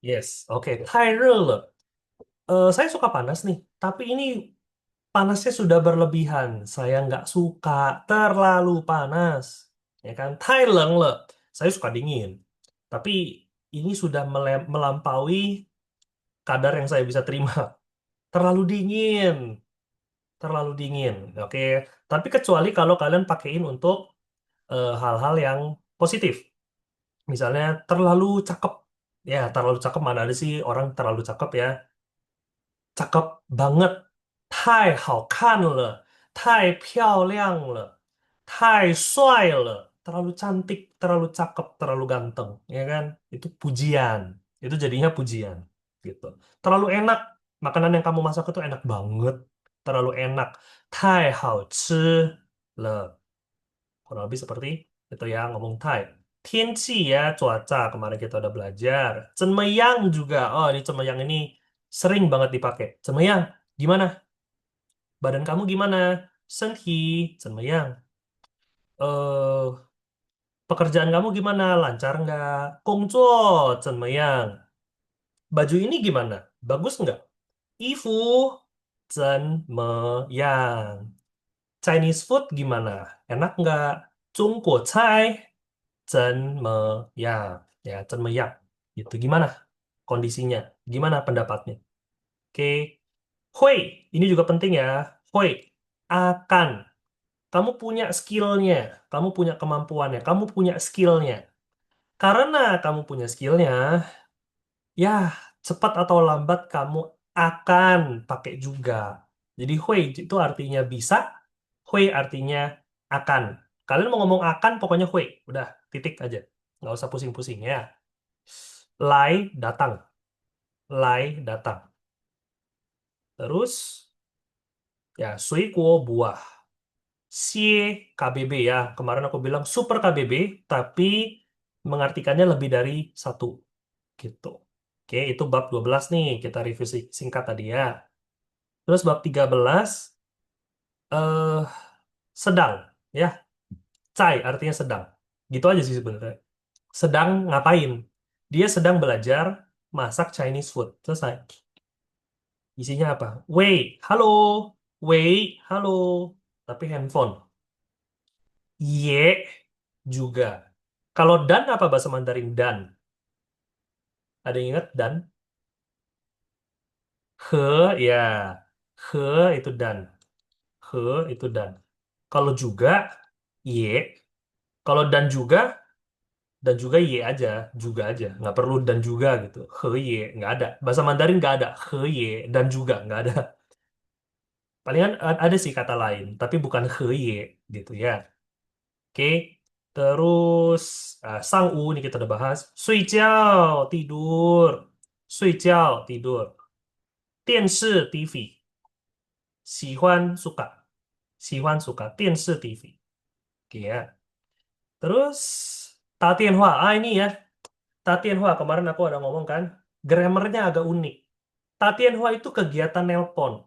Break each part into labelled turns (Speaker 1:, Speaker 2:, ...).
Speaker 1: Yes, oke. 太热了. Saya suka panas nih, tapi ini panasnya sudah berlebihan. Saya nggak suka terlalu panas. Ya kan? 太冷了. Saya suka dingin. Tapi ini sudah melampaui kadar yang saya bisa terima. Terlalu dingin. Terlalu dingin. Oke. Tapi kecuali kalau kalian pakein untuk hal-hal yang positif. Misalnya terlalu cakep. Ya, terlalu cakep mana ada sih orang terlalu cakep ya. Cakep banget. 太好看了. 太漂亮了. 太帅了. Terlalu cantik, terlalu cakep, terlalu ganteng. Ya kan? Itu pujian. Itu jadinya pujian. Gitu. Terlalu enak. Makanan yang kamu masak itu enak banget. Terlalu enak. 太好吃了. Kurang lebih seperti itu ya ngomong Thai. Tianqi ya cuaca kemarin kita udah belajar. Cenmeyang juga. Oh ini cenmeyang ini sering banget dipakai. Cenmeyang gimana? Badan kamu gimana? Senhi cenmeyang. Eh pekerjaan kamu gimana? Lancar nggak? Kongzuo cenmeyang. Baju ini gimana? Bagus nggak? Ifu cenmeyang. Chinese food gimana? Enak nggak? Jungguo cai 怎么样? Ya, 怎么样? Gitu. Gimana kondisinya? Gimana pendapatnya? Oke. Hui, ini juga penting ya. Hui, akan. Kamu punya skillnya, kamu punya kemampuannya, kamu punya skillnya. Karena kamu punya skillnya, ya cepat atau lambat kamu akan pakai juga. Jadi hui itu artinya bisa, hui artinya akan. Kalian mau ngomong akan, pokoknya hui. Udah, titik aja. Nggak usah pusing-pusing ya. Lai datang, lai datang. Terus ya, suikuo buah. Sie KBB ya. Kemarin aku bilang super KBB, tapi mengartikannya lebih dari satu. Gitu. Oke, itu bab 12 nih. Kita review singkat tadi ya. Terus bab 13, eh, sedang. Ya, cai artinya sedang. Gitu aja sih sebenarnya. Sedang ngapain? Dia sedang belajar masak Chinese food. Selesai. Isinya apa? Wei, halo. Wei, halo. Tapi handphone. Ye juga. Kalau dan apa bahasa Mandarin? Dan. Ada yang ingat dan? He, ya. He itu dan. He itu dan. Kalau juga, ye. Kalau dan juga ye aja. Juga aja. Nggak perlu dan juga gitu. He, ye. Nggak ada. Bahasa Mandarin nggak ada. He, ye. Dan juga. Nggak ada. Palingan ada sih kata lain. Tapi bukan he, ye. Gitu ya. Oke, terus sang u ini kita udah bahas. Sui jiao, tidur. Sui jiao, tidur. 电视 TV, 喜欢 suka. 喜欢 suka. 电视 TV. Oke ya. Terus tatianhua. Ini ya. Tatianhua kemarin aku ada ngomong kan. Grammarnya agak unik. Tatianhua itu kegiatan nelpon.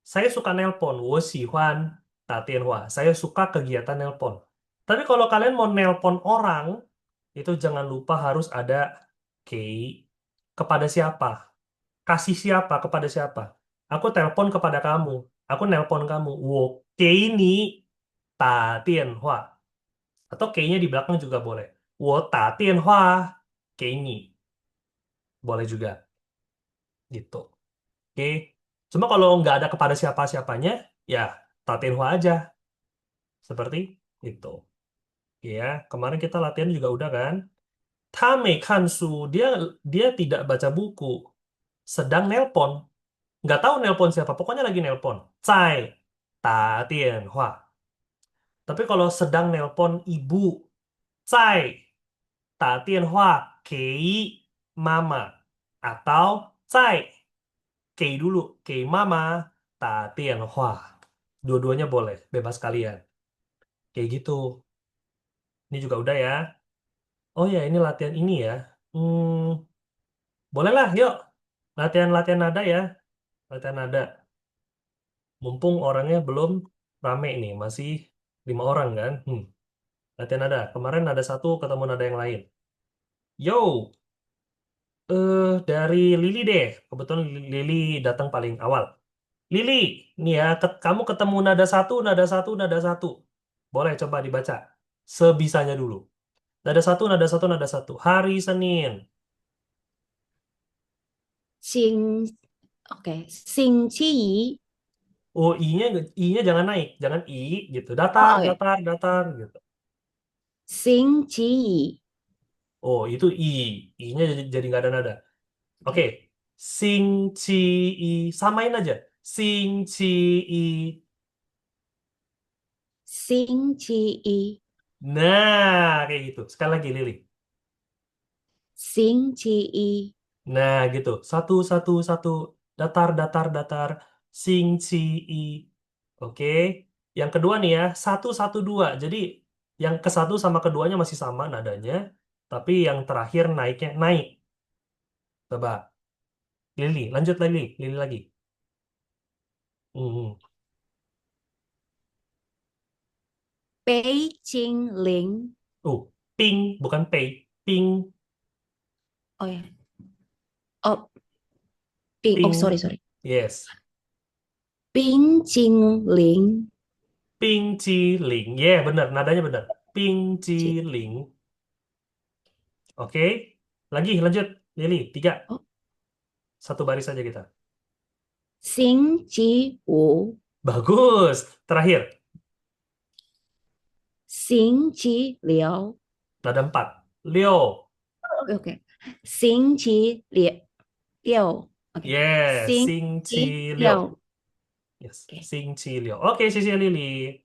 Speaker 1: Saya suka nelpon. 我喜欢 tatianhua. Saya suka kegiatan nelpon. Tapi kalau kalian mau nelpon orang, itu jangan lupa harus ada kei kepada siapa, kasih siapa kepada siapa. Aku telepon kepada kamu, aku nelpon kamu, 我给你打电话. Atau kei-nya di belakang juga boleh. 我打电话给你. Boleh juga, gitu. Oke. Cuma kalau nggak ada kepada siapa-siapanya, ya 打电话 aja. Seperti itu. Ya, kemarin kita latihan juga udah kan? 他没看书, dia dia tidak baca buku, sedang nelpon. Nggak tahu nelpon siapa, pokoknya lagi nelpon. 在打电话. Tapi kalau sedang nelpon ibu, 在打电话给 mama. Atau 在给 dulu, 给 mama 打电话. Dua-duanya boleh, bebas kalian. Kayak gitu. Ini juga udah ya. Oh ya, ini latihan ini ya. Bolehlah, yuk. Latihan-latihan nada ya. Latihan nada. Mumpung orangnya belum rame nih, masih 5 orang kan. Latihan nada. Kemarin ada satu ketemu nada yang lain. Yo, Dari Lili deh. Kebetulan Lili datang paling awal. Lili, nih ya, kamu ketemu nada satu, nada satu, nada satu. Boleh coba dibaca. Sebisanya dulu. Nada satu, nada satu, nada satu. Hari Senin.
Speaker 2: Sing, oke. Sing
Speaker 1: Oh, I-nya jangan naik. Jangan I gitu.
Speaker 2: Oh,
Speaker 1: Datar,
Speaker 2: oke.
Speaker 1: datar, datar gitu.
Speaker 2: Sing
Speaker 1: Oh, itu I. I-nya jadi nggak ada nada. Oke.
Speaker 2: Oke.
Speaker 1: Sing, ci, I. Samain aja. Sing, ci, I.
Speaker 2: Sing
Speaker 1: Nah, kayak gitu. Sekali lagi, Lili.
Speaker 2: Sing
Speaker 1: Nah, gitu. Satu, satu, satu. Datar, datar, datar. Sing, ci, i. Oke. Yang kedua nih ya. Satu, satu, dua. Jadi, yang ke satu sama keduanya masih sama nadanya. Tapi yang terakhir naiknya naik. Coba. Lili, lanjut lagi. Lili lagi. Hmm.
Speaker 2: Pei Ching Ling.
Speaker 1: Ping, bukan pay. Ping,
Speaker 2: Oh ya. Oh, Ping. Oh,
Speaker 1: ping.
Speaker 2: sorry, sorry.
Speaker 1: Yes.
Speaker 2: Ping Ching Ling.
Speaker 1: Ping, ci, ling. Yeah, benar. Nadanya benar. Ping, ci,
Speaker 2: Chi-
Speaker 1: ling. Oke. Lagi, lanjut. Lili, tiga.
Speaker 2: Oh,
Speaker 1: Satu baris saja kita.
Speaker 2: Sing Chi Wu.
Speaker 1: Bagus. Terakhir,
Speaker 2: Sing Chi Liao.
Speaker 1: nada empat. Leo.
Speaker 2: Oke, oke. Sing Chi Liao. Oke.
Speaker 1: Yeah,
Speaker 2: Sing
Speaker 1: Sing
Speaker 2: Chi
Speaker 1: Chi Leo.
Speaker 2: Liao.
Speaker 1: Yes,
Speaker 2: Oke.
Speaker 1: Sing Chi Leo. Oke, Sisi Lili.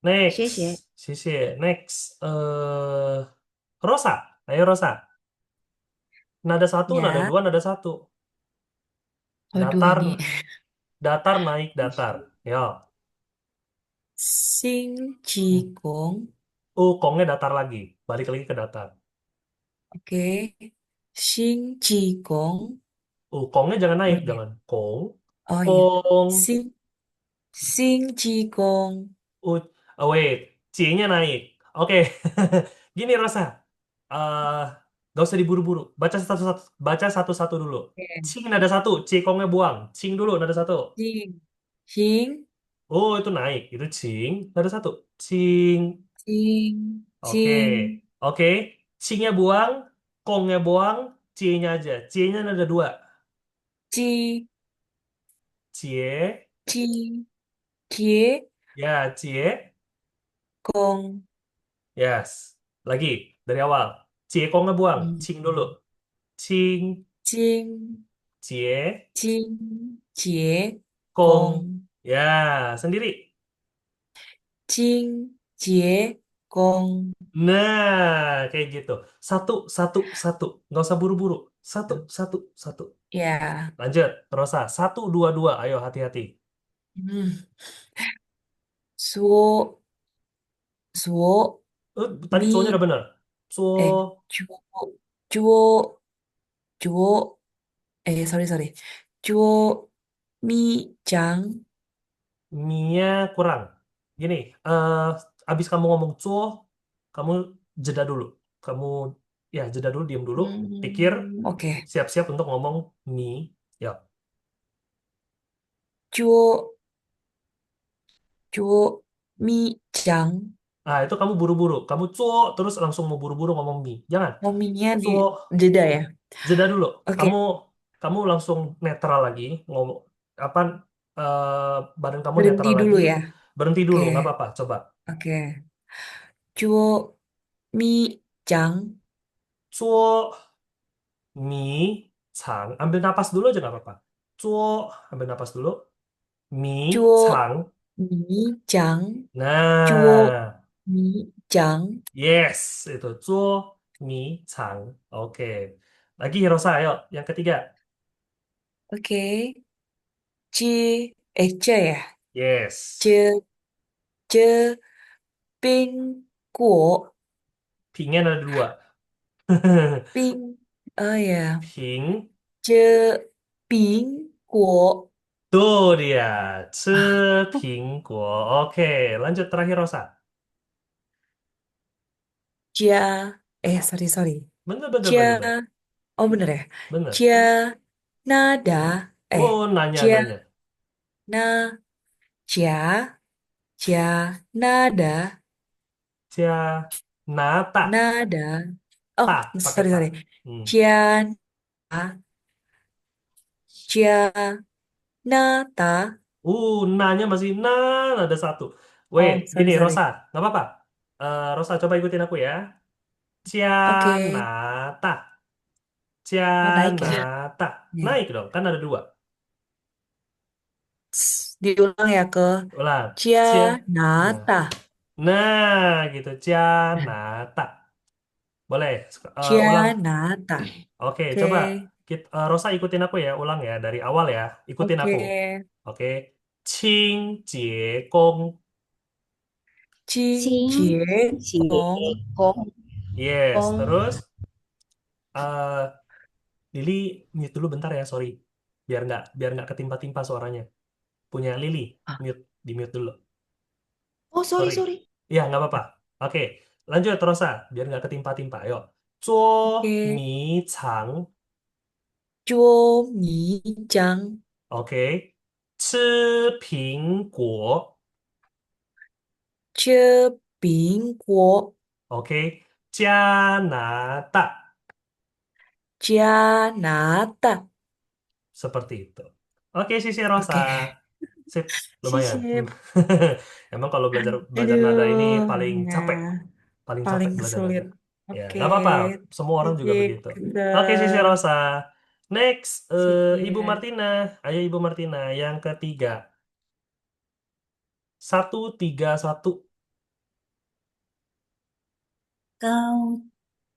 Speaker 2: 谢谢。
Speaker 1: Next, Sisi. Next, Rosa. Ayo Rosa. Nada satu, nada
Speaker 2: Ya,
Speaker 1: dua, nada satu.
Speaker 2: aduh
Speaker 1: Datar,
Speaker 2: ini.
Speaker 1: datar, naik, datar. Yo.
Speaker 2: Sing
Speaker 1: Hmm.
Speaker 2: Chi Kong.
Speaker 1: Kongnya datar lagi. Balik lagi ke datar.
Speaker 2: Oke. Sing Chi Kong.
Speaker 1: Kongnya jangan naik,
Speaker 2: Oh iya.
Speaker 1: jangan. Kong.
Speaker 2: Oh iya.
Speaker 1: Kong.
Speaker 2: Sing Chi Kong.
Speaker 1: Uh, wait, C-nya naik. Oke, gini Rosa, eh gak usah diburu-buru. Baca satu-satu dulu.
Speaker 2: Oke.
Speaker 1: Cing nada satu, C kongnya buang. Cing dulu nada satu.
Speaker 2: Sing. Sing.
Speaker 1: Oh itu naik, itu cing nada satu. Cing.
Speaker 2: Sing.
Speaker 1: Oke,
Speaker 2: Sing.
Speaker 1: oke. Cingnya buang, kongnya buang, C-nya aja. C-nya nada dua.
Speaker 2: Chi.
Speaker 1: Cie,
Speaker 2: Chi. Cie.
Speaker 1: ya cie,
Speaker 2: Kong.
Speaker 1: yes. Lagi dari awal. C kongnya buang,
Speaker 2: Hmm.
Speaker 1: cing dulu. Cing,
Speaker 2: Sing.
Speaker 1: cie.
Speaker 2: Sing. Cie.
Speaker 1: Kong.
Speaker 2: Kong.
Speaker 1: Ya, sendiri.
Speaker 2: Sing. Cie. Kong.
Speaker 1: Nah, kayak gitu. Satu, satu, satu. Nggak usah buru-buru. Satu, satu, satu.
Speaker 2: Ya.
Speaker 1: Lanjut, Rosa. Satu, dua, dua. Ayo, hati-hati.
Speaker 2: Hmm. Suo. Suo.
Speaker 1: Tadi cowoknya
Speaker 2: Mi.
Speaker 1: udah bener. So,
Speaker 2: Cuo. Cuo. Cuo. Sorry, sorry. Cuo. Mi. Chang.
Speaker 1: mie kurang. Gini, abis kamu ngomong cuo, kamu jeda dulu. Kamu, ya, jeda dulu, diem dulu. Pikir,
Speaker 2: Oke.
Speaker 1: siap-siap untuk ngomong mie. Ya.
Speaker 2: Cuo. Cuo. Mi. Chang.
Speaker 1: Nah, itu kamu buru-buru. Kamu cuo, terus langsung mau buru-buru ngomong mie. Jangan.
Speaker 2: Mominya di
Speaker 1: Cuo,
Speaker 2: jeda ya.
Speaker 1: jeda dulu.
Speaker 2: Oke.
Speaker 1: Kamu kamu langsung netral lagi. Ngomong apa? Badan kamu
Speaker 2: Berhenti
Speaker 1: netral
Speaker 2: dulu
Speaker 1: lagi.
Speaker 2: ya.
Speaker 1: Berhenti
Speaker 2: Oke.
Speaker 1: dulu, nggak apa-apa. Coba.
Speaker 2: Oke. Cuo. Mi. Chang.
Speaker 1: Cuo, mie, cang. Ambil napas dulu aja nggak apa-apa. Cuo, ambil napas dulu. Mie,
Speaker 2: Cuo.
Speaker 1: cang.
Speaker 2: Mi. Chang. Cuo.
Speaker 1: Nah,
Speaker 2: Mi. Chang.
Speaker 1: yes, itu cuo, mie, cang. Oke. Lagi Rosa, ayo. Yang ketiga.
Speaker 2: Oke. C. C ya.
Speaker 1: Yes.
Speaker 2: C. C. Ping. Kuo.
Speaker 1: Pingnya ada dua.
Speaker 2: Ping. Oh ya.
Speaker 1: Ping.
Speaker 2: Ce. Ping. Kuo.
Speaker 1: Tuh dia,
Speaker 2: Ah.
Speaker 1: cepingguo. Oke, lanjut terakhir Rosa.
Speaker 2: Jia. Sorry, sorry.
Speaker 1: Bener, bener, bener, bener.
Speaker 2: Jia. Oh bener ya.
Speaker 1: Bener.
Speaker 2: Cia nada.
Speaker 1: Oh,
Speaker 2: Cia
Speaker 1: nanya-nanya.
Speaker 2: na cia cia nada
Speaker 1: Cia, nata,
Speaker 2: nada. Oh
Speaker 1: ta, pakai
Speaker 2: sorry
Speaker 1: ta.
Speaker 2: sorry.
Speaker 1: Hmm.
Speaker 2: Cia cia nata.
Speaker 1: Nanya masih ada satu. Wait,
Speaker 2: Oh
Speaker 1: gini
Speaker 2: sorry
Speaker 1: Rosa,
Speaker 2: sorry.
Speaker 1: nggak apa-apa. Rosa, coba ikutin aku ya.
Speaker 2: Oke.
Speaker 1: Cianata,
Speaker 2: Oh naik ya.
Speaker 1: Cianata.
Speaker 2: Nih.
Speaker 1: Naik dong, kan ada dua.
Speaker 2: Diulang ya ke
Speaker 1: Ulang.
Speaker 2: cia
Speaker 1: Cia, nah,
Speaker 2: nata.
Speaker 1: gitu. Cianata. Boleh, ulang.
Speaker 2: Cia nata.
Speaker 1: Oke,
Speaker 2: Oke.
Speaker 1: coba. Rosa ikutin aku ya, ulang ya dari awal ya. Ikutin
Speaker 2: Oke.
Speaker 1: aku. Oke. Qing Jie Gong.
Speaker 2: 清洁
Speaker 3: 清洁
Speaker 2: 工
Speaker 3: 工
Speaker 1: Yes,
Speaker 3: 工
Speaker 1: terus eh Lili mute dulu bentar ya, sorry. Biar nggak ketimpa-timpa suaranya. Punya Lili, mute, di mute dulu.
Speaker 3: Oh, sorry,
Speaker 1: Sorry.
Speaker 3: sorry.
Speaker 1: Iya, nggak apa-apa. Oke, lanjut Rosa, biar nggak ketimpa-timpa. Ayo. Zuo
Speaker 2: Oke.
Speaker 1: mi cang.
Speaker 2: 捉迷藏
Speaker 1: Oke. 吃苹果.
Speaker 2: 吃苹果
Speaker 1: Oke. 加拿大.
Speaker 2: 加拿大。
Speaker 1: Seperti itu. Oke, Sisi Rosa.
Speaker 2: Oke.
Speaker 1: Sip, lumayan.
Speaker 2: Sip.
Speaker 1: Emang kalau belajar belajar nada ini
Speaker 2: Aduh,
Speaker 1: paling
Speaker 2: ya
Speaker 1: capek. Paling capek
Speaker 2: paling
Speaker 1: belajar nada.
Speaker 2: sulit.
Speaker 1: Ya,
Speaker 2: Oke.
Speaker 1: nggak apa-apa. Semua orang juga
Speaker 2: Titik.
Speaker 1: begitu. Oke, Sisi
Speaker 2: Pinter.
Speaker 1: Rosa. Next, Ibu
Speaker 2: Sip.
Speaker 1: Martina. Ayo Ibu Martina, yang ketiga. 131.
Speaker 3: 高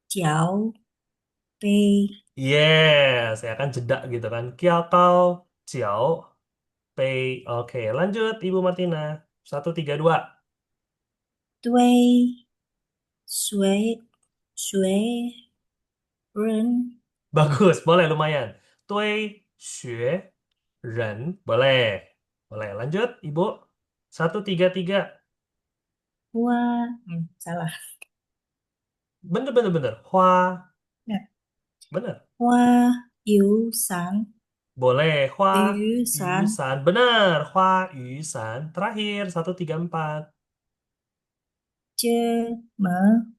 Speaker 3: 脚杯
Speaker 1: Yes, saya akan jeda gitu kan. Kiao kau, ciao, pei. Oke, lanjut Ibu Martina. 132.
Speaker 3: 堆随人
Speaker 1: Bagus, boleh lumayan. Tui, xue, ren. Boleh. Boleh, lanjut Ibu. 133.
Speaker 3: 花 salah.
Speaker 1: Bener, bener, bener. Hua,
Speaker 3: Nah,
Speaker 1: bener.
Speaker 3: 花有伞
Speaker 1: Boleh. Hua,
Speaker 3: 雨
Speaker 1: yu,
Speaker 3: 伞
Speaker 1: san. Bener. Hua, yu, san. Terakhir, 134.
Speaker 3: 这么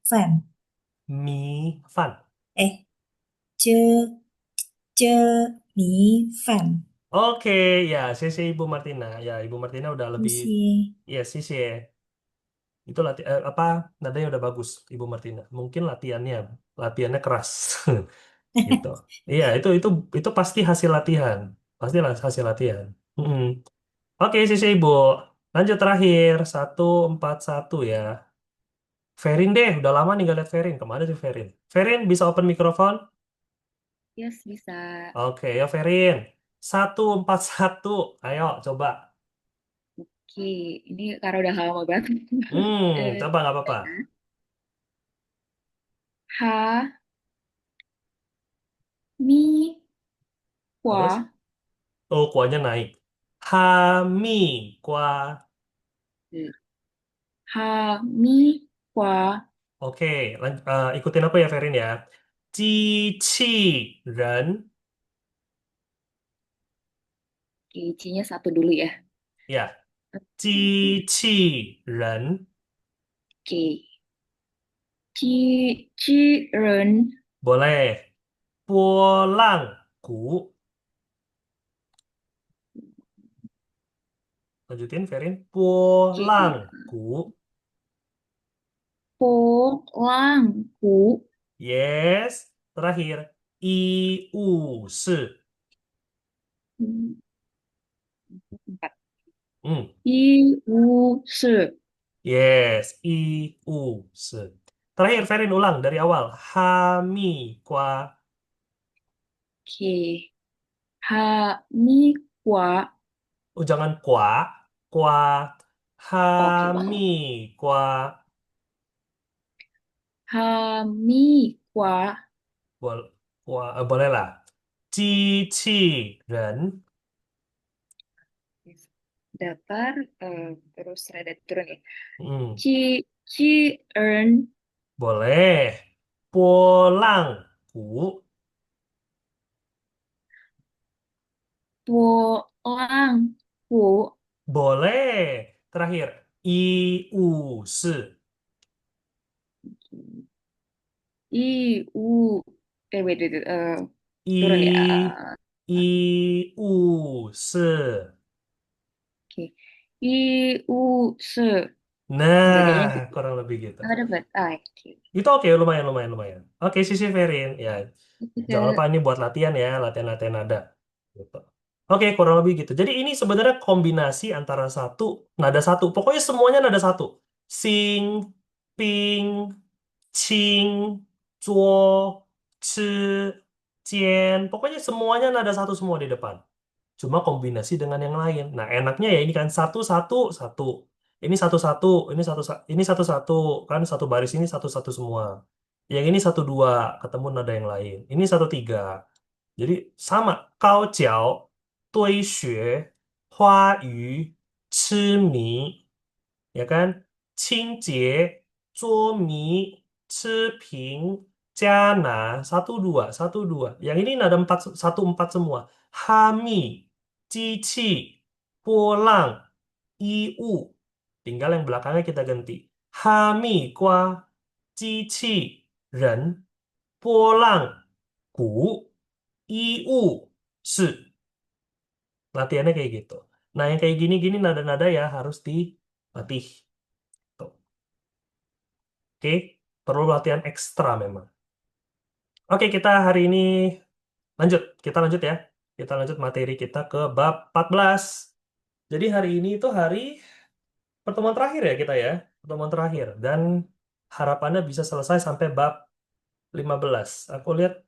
Speaker 3: 饭
Speaker 1: Mi, fan.
Speaker 3: 哎，这米饭
Speaker 1: Oke, ya, CC Ibu Martina. Ya, Ibu Martina udah
Speaker 3: 这
Speaker 1: lebih,
Speaker 3: 些
Speaker 1: ya, CC. Itu apa, nadanya udah bagus, Ibu Martina. Mungkin latihannya keras. Gitu. Iya, itu pasti hasil latihan. Hasil latihan. Mm-mm. Oke, CC Ibu. Lanjut terakhir, 141 ya. Ferin deh, udah lama nih gak liat Ferin. Kemana tuh Ferin? Ferin bisa open mikrofon?
Speaker 4: Yes, bisa.
Speaker 1: Oke, ya Ferin. 141. Ayo, coba.
Speaker 4: Oke, ini karena udah lama banget. Eh,
Speaker 1: Coba nggak apa-apa.
Speaker 4: ha, mi,
Speaker 1: Terus?
Speaker 4: kwa.
Speaker 1: Oh, kuahnya naik. Hami, kuah.
Speaker 4: Eh, Ha, mi, kwa.
Speaker 1: Oke, ikutin aku ya, Ferin ya. Cici, ren.
Speaker 4: Oke, C-nya satu dulu ya.
Speaker 1: Ya,
Speaker 4: Oke,
Speaker 1: cici, ren.
Speaker 4: oke. Ci, ren.
Speaker 1: Boleh. Pulang, ku. Lanjutin, Ferin.
Speaker 4: Oke.
Speaker 1: Pulang, ku.
Speaker 4: Po, lang, ku.
Speaker 1: Yes. Terakhir. Iu, se.
Speaker 4: Hmm, Empat.
Speaker 1: Hmm.
Speaker 4: I, u, se.
Speaker 1: Yes. Iu, se. Terakhir, Ferin ulang dari awal. Hami, kwa.
Speaker 4: Oke. Ha, mi, kwa.
Speaker 1: Oh, jangan kwa,
Speaker 4: Oke.
Speaker 1: hami, kwa,
Speaker 4: Ha, mi, kwa.
Speaker 1: bol, boleh lah. Cici, ren,
Speaker 4: Datar, terus rada turun ya.
Speaker 1: hmm,
Speaker 4: Ci, ci, earn,
Speaker 1: boleh. Pulang, ku,
Speaker 4: 波浪鼓
Speaker 1: Boleh. Terakhir. I-u-se.
Speaker 4: 一五 wait, wait, wait, turun ya.
Speaker 1: I I-u-se.
Speaker 4: Oke. Iuse. Enggak, kayaknya
Speaker 1: Nah,
Speaker 4: gitu.
Speaker 1: kurang lebih gitu.
Speaker 4: Oh, dapat. Ah, oke.
Speaker 1: Itu oke, lumayan, lumayan, lumayan. Oke, Sisi Ferin. Ya, jangan lupa
Speaker 4: Kita
Speaker 1: ini buat latihan ya, latihan-latihan nada. Gitu. Oke, kurang lebih gitu. Jadi ini sebenarnya kombinasi antara nada satu. Pokoknya semuanya nada satu. Sing, ping, cing, zuo, ci, cien. Pokoknya semuanya nada satu semua di depan. Cuma kombinasi dengan yang lain. Nah, enaknya ya ini kan satu satu satu. Ini satu satu, ini satu satu kan satu baris ini satu satu semua. Yang ini satu dua ketemu nada yang lain. Ini satu tiga. Jadi sama. Kau jiao, dui xue, hua yu, chi mi, ya kan? Qingjie, zuo mi, ci ping, jianan, satu dua. Yang ini nada empat, satu empat semua. Hami, cici, pulang, iu. Tinggal yang belakangnya kita ganti. Hami, gua, cici, ren, pulang, gu, iu, si. Latihannya kayak gitu. Nah, yang kayak gini-gini nada-nada ya harus dilatih. Tuh. Oke, perlu latihan ekstra memang. Oke, kita hari ini lanjut. Kita lanjut ya. Kita lanjut materi kita ke bab 14. Jadi hari ini itu hari pertemuan terakhir ya kita ya. Pertemuan terakhir. Dan harapannya bisa selesai sampai bab 15. Aku lihat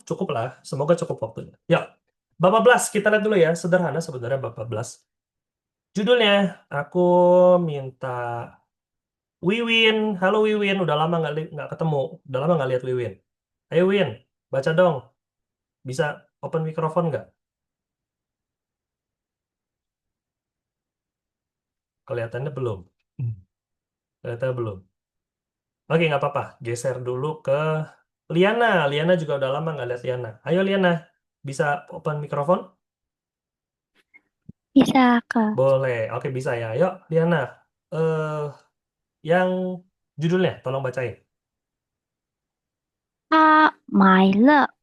Speaker 1: cukup lah. Semoga cukup waktunya. Ya, bab 14 kita lihat dulu ya. Sederhana sebenarnya bab 14. Judulnya, aku minta Wiwin. Halo Wiwin, udah lama nggak ketemu. Udah lama nggak lihat Wiwin. Ayo Win, baca dong. Bisa open mikrofon nggak? Kelihatannya belum. Hmm. Kelihatannya belum. Oke, nggak apa-apa. Geser dulu ke Liana. Liana juga udah lama nggak lihat Liana. Ayo Liana, bisa open mikrofon?
Speaker 5: Bisa, Kak.
Speaker 1: Boleh. Oke, bisa ya. Yuk, Liana. Eh, yang judulnya, tolong bacain.
Speaker 5: 他买了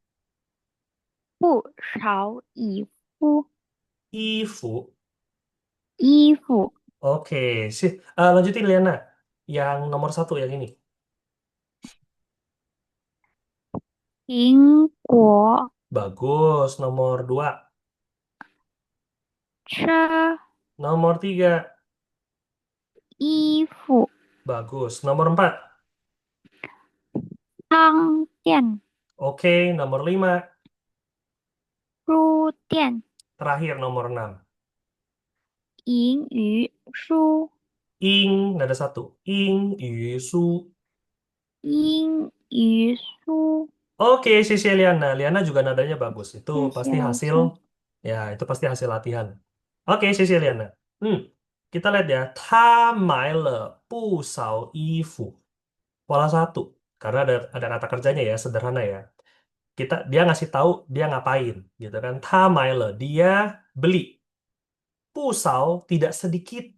Speaker 5: 不少
Speaker 1: Ifu.
Speaker 5: 衣服，
Speaker 1: Oke, sih. Lanjutin Liana. Yang nomor satu, yang ini.
Speaker 5: 苹果，
Speaker 1: Bagus. Nomor dua.
Speaker 5: 车，
Speaker 1: Nomor tiga.
Speaker 5: 衣服，
Speaker 1: Bagus. Nomor empat.
Speaker 5: 商店，
Speaker 1: Oke. Nomor lima.
Speaker 5: 书店，
Speaker 1: Terakhir nomor enam.
Speaker 5: 英语书，
Speaker 1: Ing, nada satu. Ing, yu, su.
Speaker 5: 英语书，
Speaker 1: Oke, Sisi Liana. Liana juga nadanya bagus. Itu
Speaker 5: 谢谢
Speaker 1: pasti
Speaker 5: 老
Speaker 1: hasil,
Speaker 5: 师。
Speaker 1: ya itu pasti hasil latihan. Oke, Sisi Liana. Hmm, kita lihat ya. Ta mai le bu sao ifu. Pola satu. Karena ada kata kerjanya ya, sederhana ya. Dia ngasih tahu dia ngapain, gitu kan. Ta mai le, dia beli. Pusau tidak sedikit.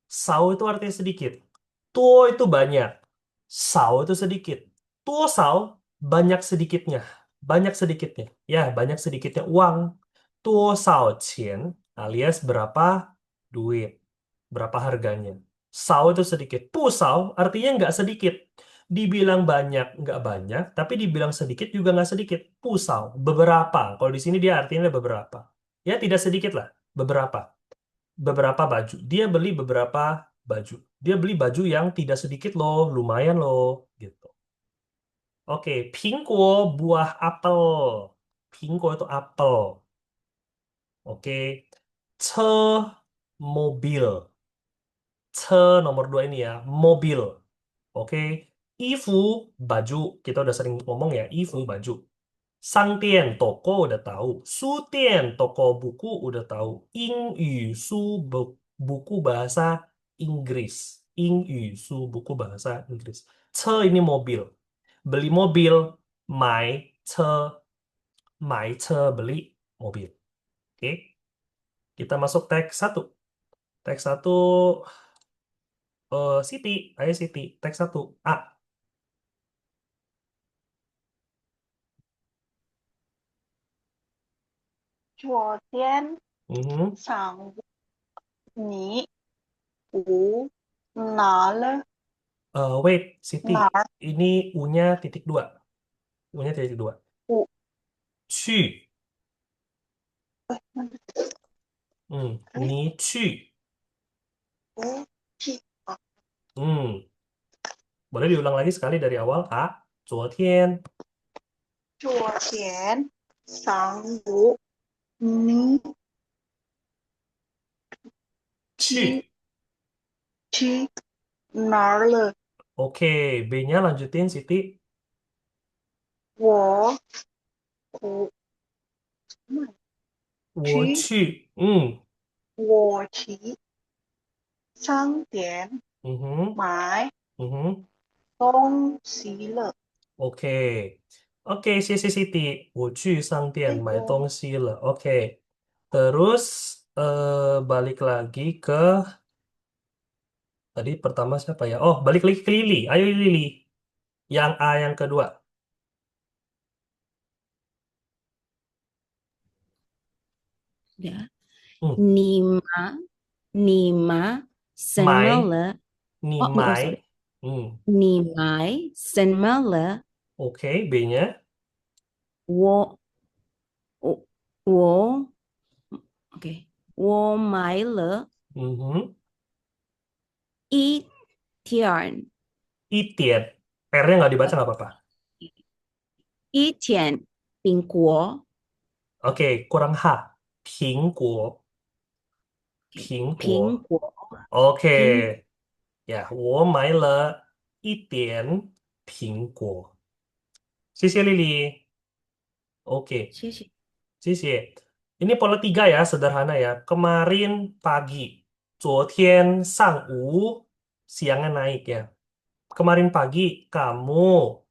Speaker 1: Sao itu artinya sedikit. Tuo itu banyak. Sao itu sedikit. Tuo sao banyak sedikitnya. Banyak sedikitnya. Ya, banyak sedikitnya uang. Tuo sao qian alias berapa duit. Berapa harganya. Sao itu sedikit. Pusau artinya nggak sedikit. Dibilang banyak, nggak banyak. Tapi dibilang sedikit juga nggak sedikit. Pusau, beberapa. Kalau di sini dia artinya beberapa. Ya, tidak sedikit lah. Beberapa baju. Dia beli beberapa baju. Dia beli baju yang tidak sedikit loh, lumayan loh, gitu. Oke, pingguo buah apel. Pingguo itu apel. Oke, ce mobil. Ce nomor dua ini ya, mobil. Oke, ifu baju. Kita udah sering ngomong ya, ifu baju. Sangtian toko udah tahu, Sutian toko buku udah tahu, Ingyu su buku bahasa Inggris, Ingyu su buku bahasa Inggris. Ce ini mobil, beli mobil, mai ce beli mobil. Oke, kita masuk teks 1. Teks 1, Siti. Ayo Siti, teks 1. A.
Speaker 6: 昨天
Speaker 1: Mhm.
Speaker 6: 上午你不拿了
Speaker 1: Wait, Siti.
Speaker 6: 哪儿
Speaker 1: Ini U-nya titik 2. U-nya titik 2.
Speaker 6: 不
Speaker 1: 去.
Speaker 6: 哎
Speaker 1: 你去.
Speaker 6: 不去
Speaker 1: Boleh diulang lagi sekali dari awal. A. 昨天
Speaker 6: 昨天上午你去
Speaker 1: 去.
Speaker 6: 去哪儿了？
Speaker 1: Oke, B-nya lanjutin Siti.
Speaker 6: 我不
Speaker 1: 我
Speaker 6: 去，
Speaker 1: 去.
Speaker 6: 我去商店
Speaker 1: Mhm.
Speaker 6: 买
Speaker 1: Mhm.
Speaker 6: 东西了。
Speaker 1: Oke. Oke, Siti. 我去商店
Speaker 6: 哎
Speaker 1: 买
Speaker 6: 呦，
Speaker 1: 东西了. Oke. Terus balik lagi ke tadi pertama siapa ya? Oh, balik lagi ke Lili. Ayo Lili. Yang A yang kedua.
Speaker 2: Ya.
Speaker 1: 嗯，
Speaker 2: 你买什么
Speaker 1: 买，
Speaker 2: 了？
Speaker 1: 你
Speaker 2: Oh, oh, sorry.
Speaker 1: 买。
Speaker 2: 你买什么了？Oke,
Speaker 1: B-nya.
Speaker 2: 我，OK，Mhm. 我买了
Speaker 1: 一点. R-nya nggak dibaca nggak apa-apa.
Speaker 2: 一天苹果，Oke,
Speaker 1: kurang H. 苹果，苹果。
Speaker 2: 苹果，苹，Oke,
Speaker 1: ya, 我买了一点苹果。谢谢 Lili. Oke,
Speaker 2: 谢谢。
Speaker 1: 谢谢. Ini pola 3 ya, sederhana ya. Kemarin pagi, 昨天上午, siangnya naik ya. Kemarin pagi, kamu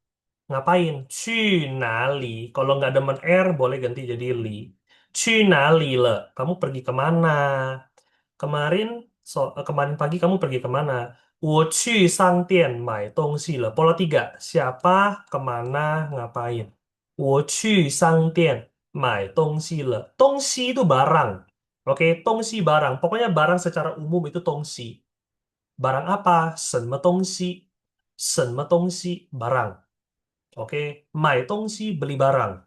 Speaker 1: ngapain? 去哪里? Kalau nggak demen R, boleh ganti jadi li. 去哪里了? Kamu pergi kemana? Kemarin pagi kamu pergi kemana? 我去商店买东西了. Pola 3. Siapa, kemana, ngapain? 我去商店买东西了. Tongsi itu barang. Oke, tongsi barang. Pokoknya barang secara umum itu tongsi. Barang apa? 什么东西? Barang. Oke, 买东西 beli barang.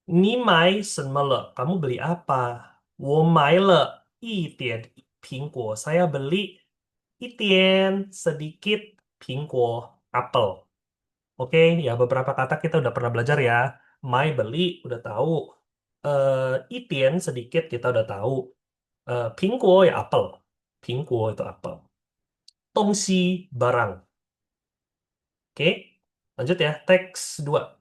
Speaker 1: 你买什么了? Kamu beli apa? 我买了一点苹果. Saya beli 一点 sedikit 苹果 apel. Oke, ya beberapa kata kita udah pernah belajar ya. Mai beli udah tahu. 一点 sedikit kita udah tahu. 苹果 ya apel. 苹果 itu apel. Tongsi barang. Oke, lanjut ya. Teks 2.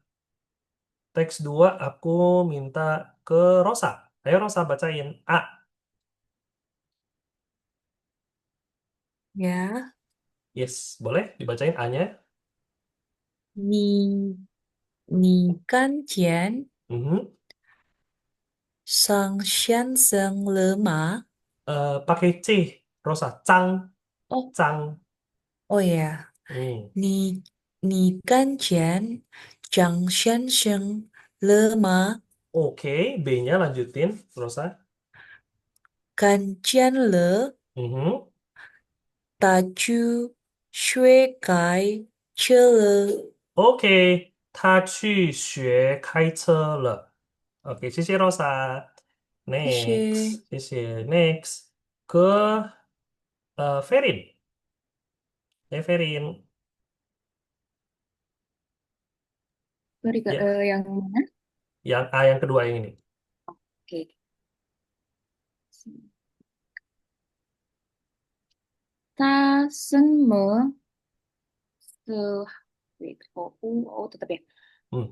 Speaker 1: Teks 2 aku minta ke Rosa. Ayo Rosa bacain. A.
Speaker 2: Ya,
Speaker 1: Yes, boleh dibacain A-nya.
Speaker 2: 你看见
Speaker 1: Mhm.
Speaker 2: 上先生了吗？Pakai
Speaker 1: C, Rosa. Cang.
Speaker 2: 哦
Speaker 1: Cang.
Speaker 2: 哦呀，Hmm. 你看见张先生了吗？Oke,
Speaker 1: B-nya lanjutin, Rosa.
Speaker 2: 看见了，Mhm. 他就学开车了。
Speaker 1: Oke, 他去学开车了. Oke, 谢谢 Rosa.
Speaker 2: 谢谢。
Speaker 1: Next, 谢谢. Next, ke Ferin. Ferin.
Speaker 4: Sorry,
Speaker 1: Ya,
Speaker 4: yang mana?
Speaker 1: yang A yang kedua yang ini.
Speaker 4: Oke. 他什么时 wait, tetap ya.
Speaker 1: Hmm.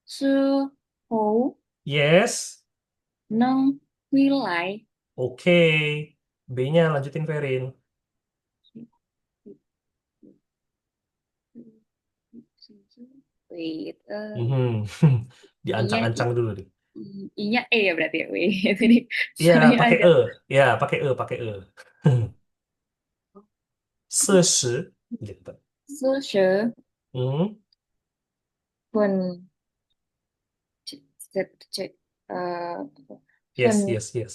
Speaker 4: 时候
Speaker 1: Yes.
Speaker 4: 能回来
Speaker 1: Oke. B-nya lanjutin Ferin.
Speaker 4: wait,
Speaker 1: Mhm.
Speaker 4: I-nya
Speaker 1: Diancang-ancang dulu deh.
Speaker 4: I-nya E ya berarti ya. W. Tadi
Speaker 1: Iya,
Speaker 4: soalnya
Speaker 1: pakai
Speaker 4: ada.
Speaker 1: e. Ya, pakai e, pakai e. 40 gitu.
Speaker 4: 40
Speaker 1: Hmm.
Speaker 4: 分 C, C, C,
Speaker 1: Yes,
Speaker 4: 分
Speaker 1: yes, yes.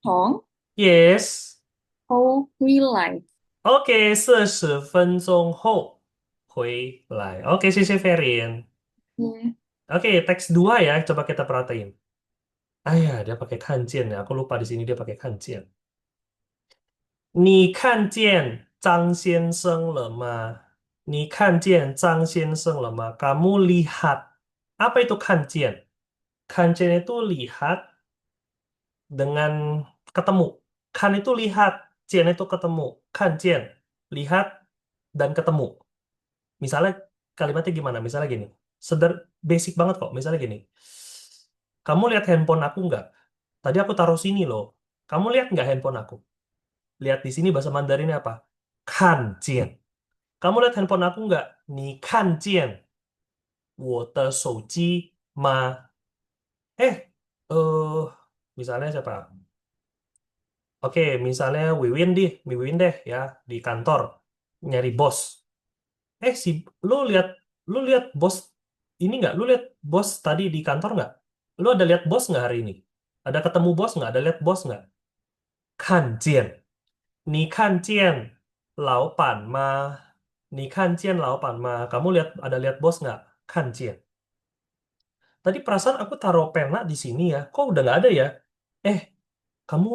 Speaker 4: 钟
Speaker 1: Yes.
Speaker 4: 后回来。
Speaker 1: OK，40分钟后回来。OK，谢谢 Ferin.
Speaker 4: Hmm.
Speaker 1: Oke, teks 2 ya, coba kita perhatiin. Ah ya, dia pakai kanjian ya. Aku lupa di sini dia pakai kanjian. 你看见张先生了吗？你看见张先生了吗？Kamu lihat. Apa itu kanjian? Kanjian itu lihat dengan ketemu. Kan itu lihat, jian itu ketemu. Kanjian, lihat dan ketemu. Misalnya kalimatnya gimana? Misalnya gini. Basic banget kok. Misalnya gini. Kamu lihat handphone aku nggak? Tadi aku taruh sini loh. Kamu lihat nggak handphone aku? Lihat di sini bahasa Mandarinnya apa? Kan jian. Kamu lihat handphone aku nggak? Ni kan jian. 我的手机吗？eh, misalnya siapa? Oke, misalnya Wiwin deh ya di kantor nyari bos. Eh si lu lihat bos ini nggak? Lu lihat bos tadi di kantor nggak? Lu ada lihat bos nggak hari ini? Ada ketemu bos nggak? Ada lihat bos nggak? Kan jian. Ni kan jian lao pan ma. Ni kan jian lao pan ma. Kamu ada lihat bos nggak? Kan jian. Tadi perasaan aku taruh pena di sini ya. Kok udah nggak ada ya? Eh, kamu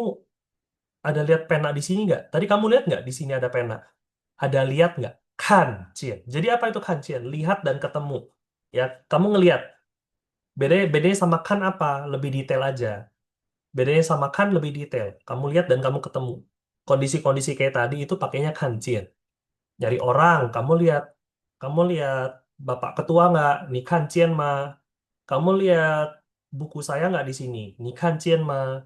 Speaker 1: ada lihat pena di sini nggak? Tadi kamu lihat nggak di sini ada pena? Ada lihat nggak? Kan, Cien. Jadi apa itu kan, Cien? Lihat dan ketemu. Ya, kamu ngelihat. Bedanya sama kan apa? Lebih detail aja. Bedanya sama kan lebih detail. Kamu lihat dan kamu ketemu. Kondisi-kondisi kayak tadi itu pakainya kan, Cien. Nyari orang, kamu lihat Bapak Ketua nggak? Nih kan, Cien mah. Kamu lihat buku saya nggak di sini? Nih kan, Cien mah.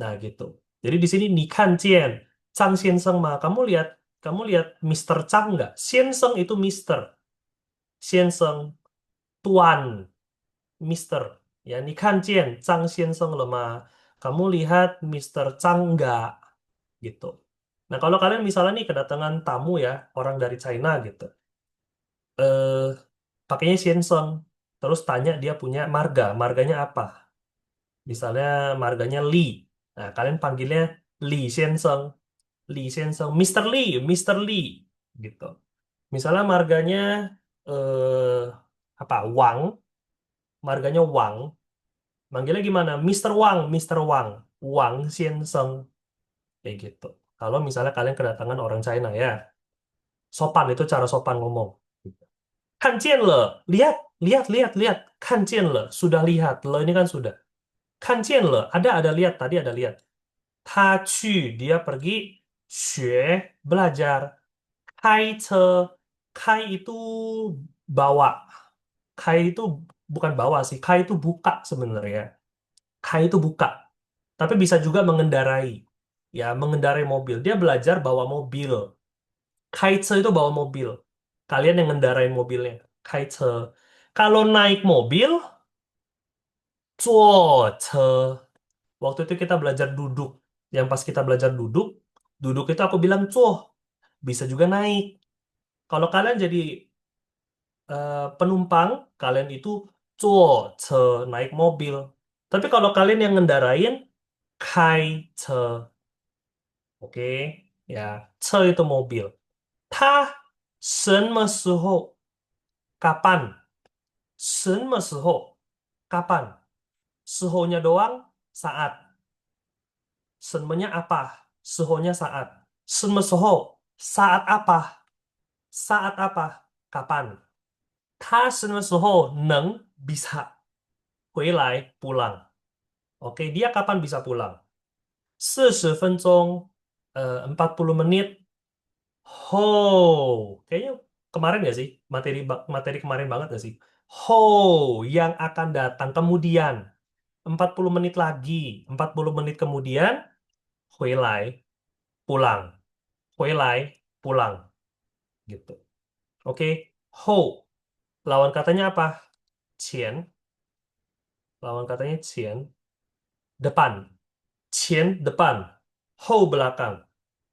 Speaker 1: Nah, gitu. Jadi di sini Nikan Chien, Chang Xinseng mah. Kamu lihat Mister Chang nggak? Xinseng itu Mister, Xinseng Tuan, Mister. Ya, Nikan Chien, Chang Xinseng lemah. Kamu lihat Mister Chang nggak? Gitu. Nah, kalau kalian misalnya nih kedatangan tamu ya, orang dari China gitu. Eh, pakainya Xinseng. Terus tanya dia punya marganya apa? Misalnya marganya Li. Nah, kalian panggilnya Li Xinseng. Lee Sensong, Mr. Lee, Mr. Lee, gitu. Misalnya marganya eh apa? Wang, marganya Wang, manggilnya gimana? Mr. Wang, Mr. Wang, Wang Sensong, kayak gitu. Kalau misalnya kalian kedatangan orang China ya, sopan itu cara sopan ngomong. Kan le, lihat, lihat, lihat, lihat. Kan le, sudah lihat. Le ini kan sudah. Kan le, ada lihat tadi ada lihat. Ta dia pergi, 学 belajar. Kai ce, kai itu bawa. Kai itu bukan bawa sih. Kai itu buka sebenarnya. Kai itu buka. Tapi bisa juga mengendarai. Ya, mengendarai mobil. Dia belajar bawa mobil. Kai ce itu bawa mobil. Kalian yang ngendarain mobilnya. Kai ce. Kalau naik mobil, 坐车. Waktu itu kita belajar duduk. Yang pas kita belajar duduk, duduk itu aku bilang 坐. Bisa juga naik. Kalau kalian jadi penumpang, kalian itu 坐车 naik mobil. Tapi kalau kalian yang ngendarain, 开车. Oke, ya, 车 itu mobil. 他什么时候 kapan? 什么时候 kapan? 时候nya doang saat. 什么nya apa? 时候nya saat. 什么时候 saat apa? Saat apa? Kapan? 他什么时候能 bisa 回来 pulang. Oke, dia kapan bisa pulang? 40分钟, 40 menit. Kayaknya kemarin nggak sih? Materi kemarin banget nggak sih? Ho, yang akan datang kemudian. 40 menit lagi. 40 menit kemudian, 回来 pulang. 回来 pulang. Gitu. Oke, ho. Lawan katanya apa? Cien. Lawan katanya qian, depan. Qian depan, hou belakang.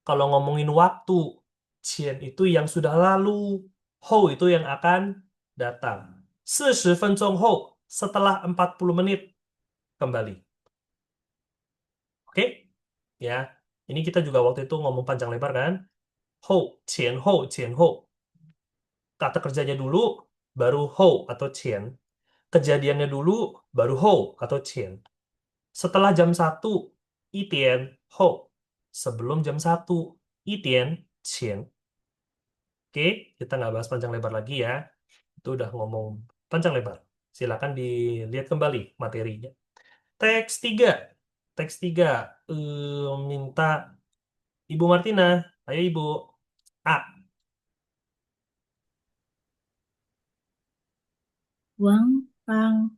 Speaker 1: Kalau ngomongin waktu, qian itu yang sudah lalu, hou itu yang akan datang. 40分钟后, setelah 40 menit kembali. Oke? Ya. Ini kita juga waktu itu ngomong panjang lebar kan? Hou, qian hou, qian hou. Kata kerjanya dulu, baru hou atau qian. Kejadiannya dulu, baru hou atau qian. Setelah jam 1, itian, hou. Sebelum jam 1, itian, qian. Oke, kita nggak bahas panjang lebar lagi ya. Itu udah ngomong panjang lebar. Silakan dilihat kembali materinya. Teks 3. Teks 3. Minta Ibu Martina. Ayo Ibu. A.
Speaker 3: 王芳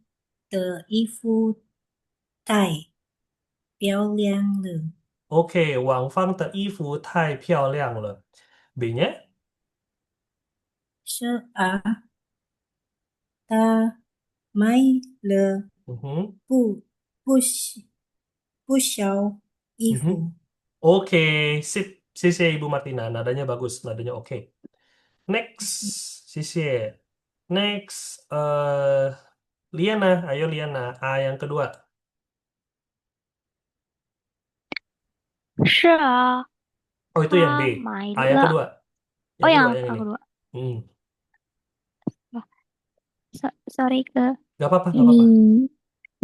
Speaker 3: 的衣服太漂亮了。
Speaker 1: Oke, Wang Fang de 衣服太漂亮了. B-nya?
Speaker 3: 是啊，他买了
Speaker 1: Mhm,
Speaker 3: 不不小不小衣
Speaker 1: mhm.
Speaker 3: 服。
Speaker 1: Oke, sip. Sisi Ibu Martina, nadanya bagus, nadanya oke. Next, sisi. Next, Liana, ayo Liana, A yang kedua.
Speaker 5: 是啊，
Speaker 1: Oh itu yang B,
Speaker 5: 他买
Speaker 1: A yang
Speaker 5: 了。
Speaker 1: kedua,
Speaker 5: Oh,
Speaker 1: yang
Speaker 5: yang
Speaker 1: ini.
Speaker 5: kedua.
Speaker 1: Hmm,
Speaker 5: Sorry ke
Speaker 1: nggak apa-apa, nggak apa-apa.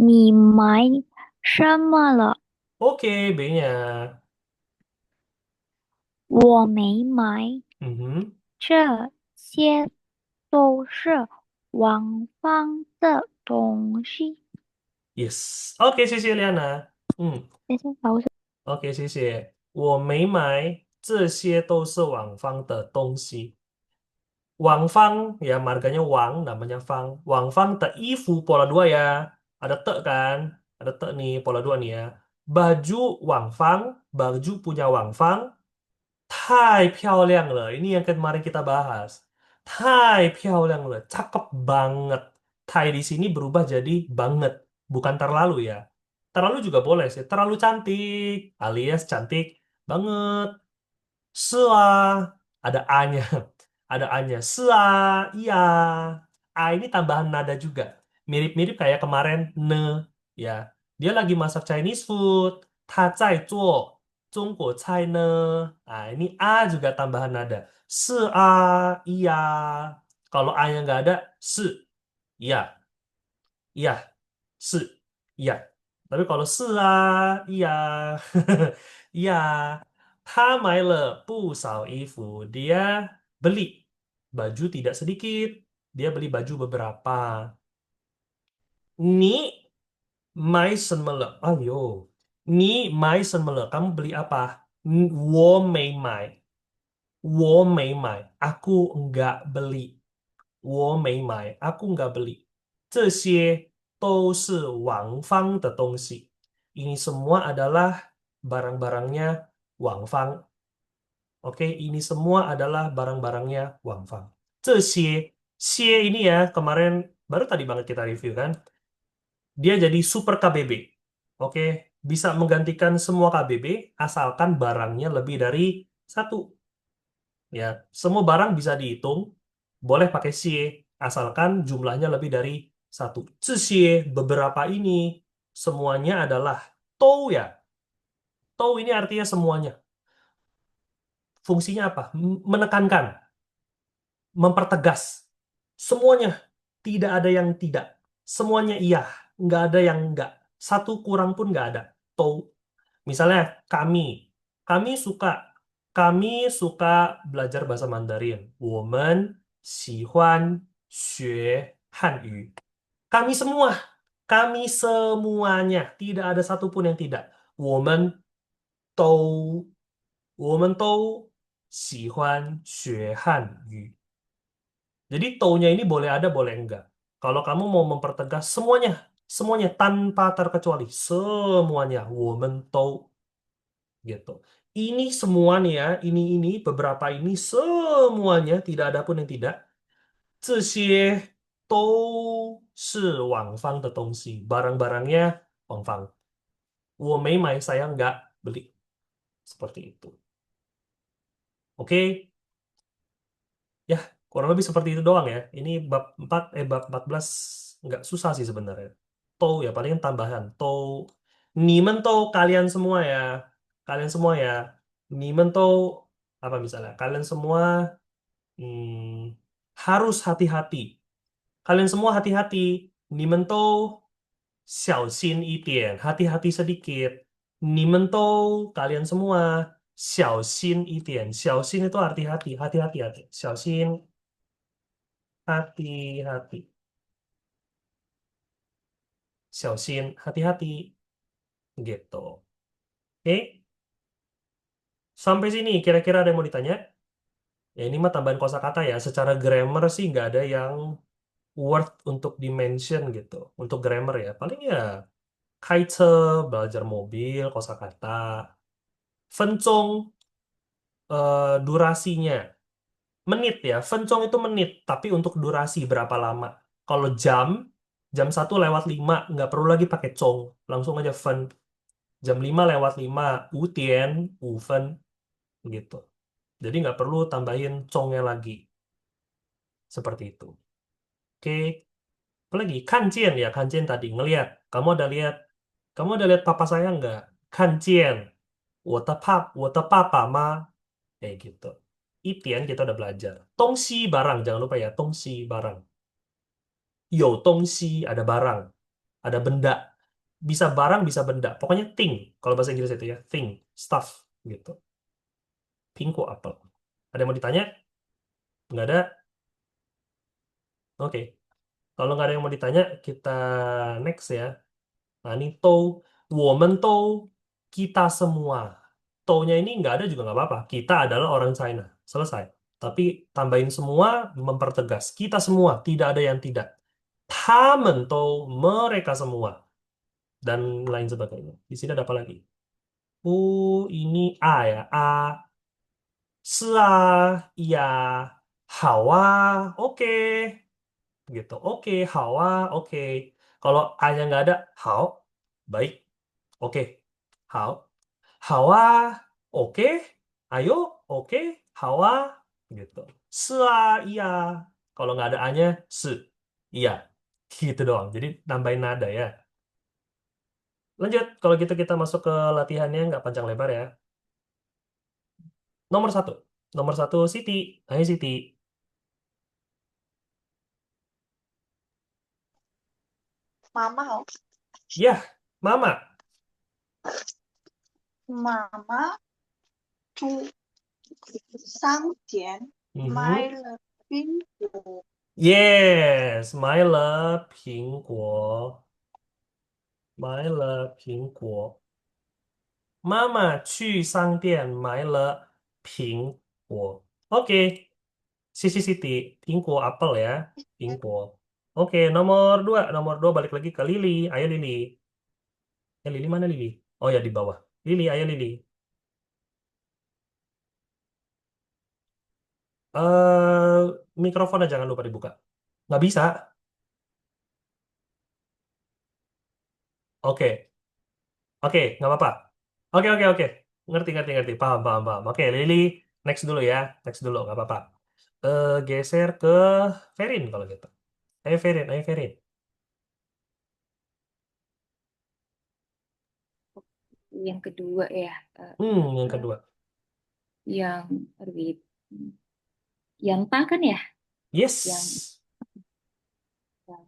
Speaker 5: 你买什么了？
Speaker 1: Oke, B-nya.
Speaker 5: 我没买，
Speaker 1: Mhm,
Speaker 5: 这些都是王芳的东西。
Speaker 1: yes. Oke, sisi Liana. Hmm,
Speaker 5: 等一下，老师，
Speaker 1: oke, sisi. 我没买，这些都是网方的东西。Wang Fang, ya marganya Wang, namanya Fang. Wang Fang te ifu pola 2 ya. Ada te kan? Ada te nih, pola 2 nih ya. Baju Wang Fang, baju punya Wang Fang. Tai 漂亮了. Ini yang kemarin kita bahas. Tai 漂亮了. Cakep banget. Tai di sini berubah jadi banget. Bukan terlalu ya. Terlalu juga boleh sih. Terlalu cantik alias cantik banget. Ada A-nya. Ada A-nya. Iya. A ini tambahan nada juga. Mirip-mirip kayak kemarin ne ya. Dia lagi masak Chinese food. Ta zai zuo Zhongguo cai ne. Nah, ini A juga tambahan nada. Iya. Kalau A-nya nggak ada, iya. Iya. Se. Iya. Tapi kalau iya. Iya. 他买了不少衣服. Dia beli baju tidak sedikit. Dia beli baju beberapa. Ni 买什么了? Ayo. Ni 买什么了? Kamu beli apa? 我没买. 我没买. Aku enggak beli. 我没买. Aku enggak beli. 这些都是王芳的东西. Ini semua adalah barang-barangnya Wang Fang. Oke, ini semua adalah barang-barangnya Wang Fang. 这些, xie ini ya, kemarin baru tadi banget kita review kan. Dia jadi super KBB. Oke, bisa menggantikan semua KBB asalkan barangnya lebih dari satu. Ya, semua barang bisa dihitung, boleh pakai xie, asalkan jumlahnya lebih dari satu. 这些, beberapa ini, semuanya adalah tou ya. Tou ini artinya semuanya. Fungsinya apa? Menekankan, mempertegas. Semuanya, tidak ada yang tidak. Semuanya iya, nggak ada yang nggak. Satu kurang pun nggak ada. Tou. Misalnya kami suka, kami suka belajar bahasa Mandarin. 我们喜欢学汉语. Kami semuanya, tidak ada satupun yang tidak. 都我们都喜欢学汉语. Jadi taunya ini boleh ada, boleh enggak. Kalau kamu mau mempertegas semuanya, semuanya tanpa terkecuali, semuanya, 我们都 gitu. Ini semua nih ya, ini beberapa ini semuanya tidak ada pun yang tidak. 这些都是往方的东西. Barang-barangnya Wangfang. 我没买, saya nggak beli. Seperti itu. Oke, ya kurang lebih seperti itu doang ya. Ini bab 14 nggak susah sih sebenarnya. Tou ya paling tambahan. Tou, nimen tou kalian semua ya. Kalian semua ya. Nimen tou apa misalnya? Kalian semua harus hati-hati. Kalian semua hati-hati. Nimen tou 小心一点, hati-hati sedikit. Nimen tou kalian semua 小心一点. 小心 itu arti hati, hati-hati, hati. 小心, hati-hati. 小心, hati-hati. Gitu. Oke, sampai sini kira-kira ada yang mau ditanya? Ya ini mah tambahan kosakata ya. Secara grammar sih nggak ada yang worth untuk dimention gitu. Untuk grammar ya. Paling ya 开车, belajar mobil, kosakata. 分钟, durasinya. Menit ya. 分钟 itu menit. Tapi untuk durasi berapa lama. Kalau jam 1:05, nggak perlu lagi pakai cong. Langsung aja 分. Jam 5:05, 5点, 5分. Gitu. Jadi nggak perlu tambahin congnya lagi. Seperti itu. Oke. Apalagi kanjian ya, kanjian tadi ngelihat. Kamu ada lihat papa saya nggak? Kanjian. 我的爸爸吗? Kayak gitu. Itian kita udah belajar. Tongsi barang, jangan lupa ya, tongsi barang. Yo tongsi ada barang, ada benda. Bisa barang, bisa benda. Pokoknya thing. Kalau bahasa Inggris itu ya, thing, stuff gitu. Pingko apel. Ada yang mau ditanya? Nggak ada? Oke. Kalau nggak ada yang mau ditanya, kita next ya. Nah, ini tou, 我们都, kita semua. Tou-nya ini nggak ada juga nggak apa-apa. Kita adalah orang China. Selesai. Tapi tambahin semua, mempertegas. Kita semua, tidak ada yang tidak. 他们都, mereka semua. Dan lain sebagainya. Di sini ada apa lagi? Ini A ya. A. 是啊, iya. 好啊, oke. Gitu. Oke, 好啊, oke. Kalau A-nya nggak ada, 好, baik. Oke, 好. 好啊, oke. Ayo, oke. 好啊, gitu. 是啊, iya. Kalau nggak ada A-nya, 是. Iya. Gitu doang. Jadi nambahin nada ya. Lanjut, kalau gitu kita masuk ke latihannya nggak panjang lebar ya. Nomor satu. Nomor satu, Siti. Ayo, Siti.
Speaker 6: Mama oh.
Speaker 1: Ya, Mama.
Speaker 6: 妈妈去商店 买
Speaker 1: Mhm.
Speaker 6: 了苹果。
Speaker 1: Yes, 买了苹果。买了苹果。妈妈去商店买了苹果。Oke, Sisi Siti. 苹果 apel ya. 苹果. Oke, nomor dua balik lagi ke Lili. Ayo Lili. Lili mana Lili? Oh ya di bawah. Lili, ayo Lili. eh Mikrofonnya jangan lupa dibuka. Nggak bisa. Oke, oke, nggak apa-apa. Oke, oke, oke. Ngerti, ngerti, ngerti. Paham, paham, paham. Oke, Lili, next dulu ya. Next dulu, nggak apa-apa. Geser ke Ferin kalau gitu. Ayo Ferin, ayo Ferin.
Speaker 4: Yang kedua ya,
Speaker 1: Yang kedua.
Speaker 4: yang aduh, yang ta kan ya?
Speaker 1: Yes.
Speaker 4: Yang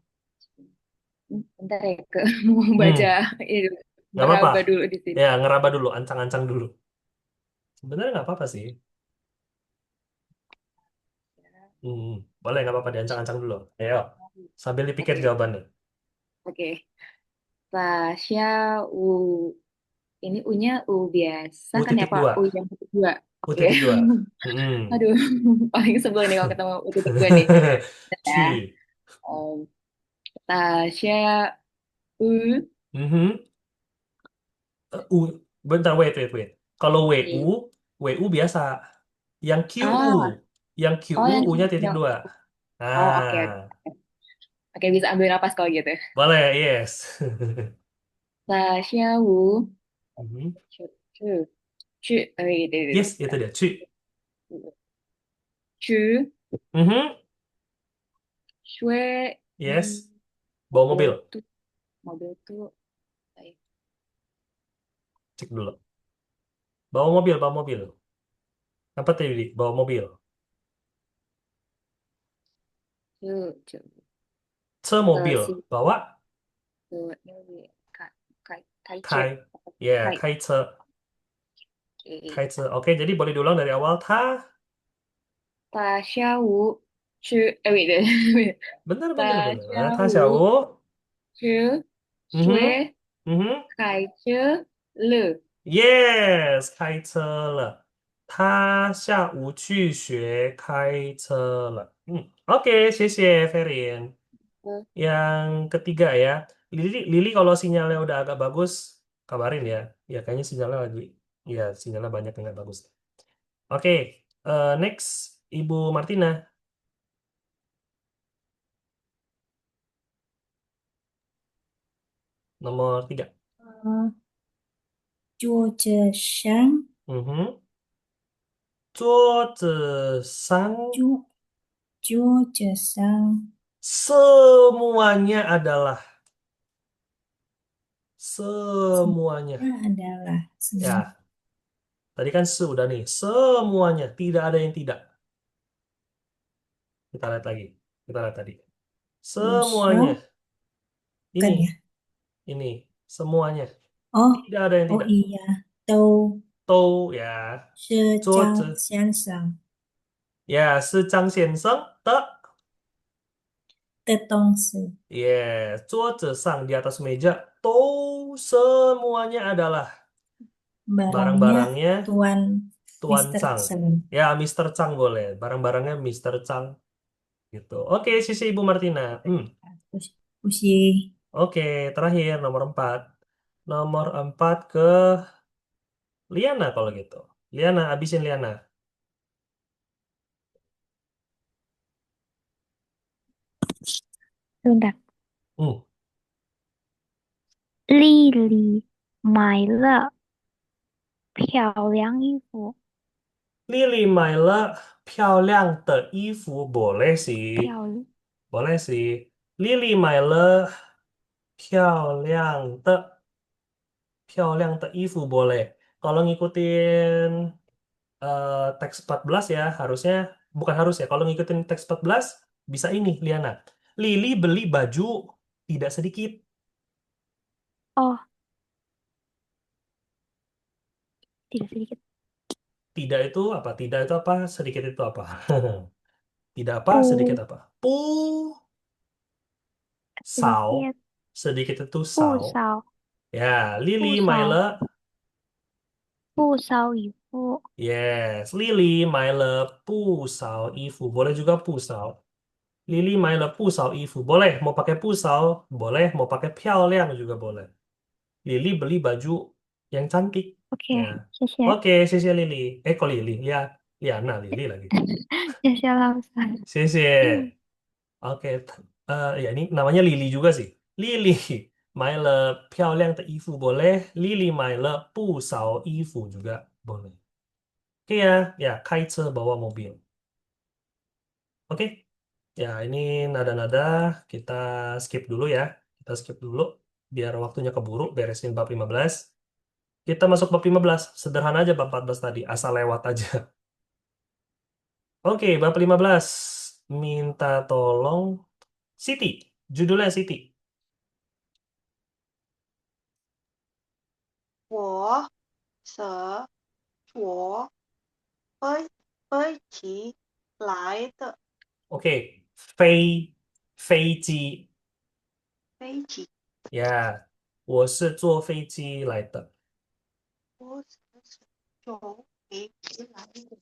Speaker 4: bentar ya ke mau baca itu
Speaker 1: Nggak apa-apa.
Speaker 4: meraba dulu di sini.
Speaker 1: Ya, ngeraba dulu, ancang-ancang dulu. Sebenarnya nggak apa-apa sih. Boleh, nggak apa-apa, diancang-ancang dulu. Ayo, sambil dipikir
Speaker 4: Oke,
Speaker 1: jawabannya.
Speaker 4: oke. Tasya U, ini U-nya U biasa
Speaker 1: U
Speaker 4: kan ya
Speaker 1: titik
Speaker 4: Pak?
Speaker 1: dua.
Speaker 4: U yang kedua.
Speaker 1: U
Speaker 4: Oke.
Speaker 1: titik dua. Mm.
Speaker 4: Aduh, paling sebel nih kalau ketemu U titik dua nih. Ya.
Speaker 1: Ci.
Speaker 4: Um, Tasya U,
Speaker 1: Mhm. U, bentar, wait, wait, wait. Kalau WU,
Speaker 4: iya.
Speaker 1: WU biasa. Yang QU,
Speaker 4: Ah,
Speaker 1: yang
Speaker 4: oh
Speaker 1: QU,
Speaker 4: yang
Speaker 1: U-nya titik
Speaker 4: yang
Speaker 1: dua.
Speaker 4: oh oke.
Speaker 1: Nah,
Speaker 4: Oke, bisa ambil napas kalau gitu.
Speaker 1: Boleh, yes.
Speaker 4: 大下午
Speaker 1: Mhm.
Speaker 4: 去，对，
Speaker 1: Yes, itu dia. Cuy.
Speaker 4: 去
Speaker 1: Mhm.
Speaker 4: 学
Speaker 1: Yes. Bawa mobil.
Speaker 4: tuh mobil tuh eh,
Speaker 1: Cek dulu. Bawa mobil, bawa mobil. Apa tadi? Bawa mobil.
Speaker 4: 就
Speaker 1: Ce mobil.
Speaker 4: 是
Speaker 1: Bawa
Speaker 4: 那个开车
Speaker 1: kai. Ya,
Speaker 4: 开
Speaker 1: kai ce.
Speaker 4: 诶
Speaker 1: Kai ce. Oke, jadi boleh diulang dari awal. Ta.
Speaker 4: 大下午wait 对
Speaker 1: Benar, benar,
Speaker 4: 大
Speaker 1: benar.
Speaker 4: 下
Speaker 1: Ta xiao.
Speaker 4: 午去
Speaker 1: Mhm.
Speaker 4: 学
Speaker 1: Mhm.
Speaker 4: 开车了
Speaker 1: Yes, 开车了。他下午去学开车了。Oke, 谢谢 Ferin. Yang ketiga ya, Lili kalau sinyalnya udah agak bagus, kabarin ya. Ya kayaknya sinyalnya lagi, ya sinyalnya banyak yang nggak bagus. Oke, next Ibu Martina, nomor 3.
Speaker 3: 桌子上，
Speaker 1: Mhm. 桌子上
Speaker 3: 桌子上
Speaker 1: semuanya adalah semuanya.
Speaker 3: adalah semua
Speaker 1: Ya, tadi kan sudah nih, semuanya, tidak ada yang tidak. Kita lihat lagi. Kita lihat tadi. Semuanya.
Speaker 3: busuk kan
Speaker 1: Ini,
Speaker 3: ya?
Speaker 1: ini, semuanya.
Speaker 3: Oh,
Speaker 1: Tidak ada yang
Speaker 3: oh
Speaker 1: tidak.
Speaker 3: iya, Tâu
Speaker 1: Tuh ya.
Speaker 3: 是
Speaker 1: 桌子
Speaker 3: 张先生
Speaker 1: ya, 是张先生的
Speaker 3: 的东西，
Speaker 1: yes, 桌子上 di atas meja semuanya adalah
Speaker 3: barangnya
Speaker 1: barang-barangnya
Speaker 3: Tuan
Speaker 1: Tuan
Speaker 3: Mister
Speaker 1: Chang.
Speaker 3: Chen.
Speaker 1: Ya, Mister Chang boleh. Barang-barangnya Mister Chang gitu. Oke, sisi Ibu Martina.
Speaker 3: Usi
Speaker 1: Oke, terakhir nomor 4. Nomor 4 ke Liana kalau gitu. Liana, abisin Liana.
Speaker 5: Sebentar.
Speaker 1: 嗯，
Speaker 5: 丽丽买了漂亮衣服，
Speaker 1: 丽丽买了漂亮的衣服，boleh sih.
Speaker 5: 漂
Speaker 1: Boleh sih. Lily 买了漂亮的衣服 boleh. Kalau ngikutin teks 14 ya, harusnya bukan harus ya. Kalau ngikutin teks 14 bisa ini Liana. Lily beli baju tidak sedikit.
Speaker 5: 哦，tidak sedikit
Speaker 1: Tidak itu apa? Tidak itu apa? Sedikit itu apa? Tidak apa? Sedikit
Speaker 5: 不
Speaker 1: apa? Sao.
Speaker 5: sedikit
Speaker 1: Sedikit itu
Speaker 5: 不
Speaker 1: sao.
Speaker 5: 少
Speaker 1: Ya, Lily
Speaker 5: 不少
Speaker 1: Myla.
Speaker 5: 不少衣服，
Speaker 1: Yes, Lily 买了不少衣服. Boleh juga 不少. Lily 买了不少衣服. Boleh, mau pakai 不少, boleh, mau pakai 漂亮 juga boleh. Lily beli baju yang cantik.
Speaker 5: OK，Ya. 谢谢，Oke,
Speaker 1: 谢谢 Lily. Kok Lily? Liana, Lily lagi.
Speaker 5: 谢谢老师。
Speaker 1: 谢谢. Oke, ya ini namanya Lily juga sih. Lily 买了漂亮的衣服 boleh. Lily 买了不少衣服 juga boleh. Oke ya, ya 开车 bawa mobil. Oke, ya ini nada-nada kita skip dulu ya. Kita skip dulu biar waktunya keburu beresin bab 15. Kita masuk bab 15. Sederhana aja bab 14 tadi, asal lewat aja. Oke, bab 15. Minta tolong Siti. Judulnya Siti.
Speaker 6: 我舍我飞机来的
Speaker 1: Oke,飞机.
Speaker 6: 飞机，
Speaker 1: 呀，我是坐飞机来的。
Speaker 6: 我是坐飞机来的。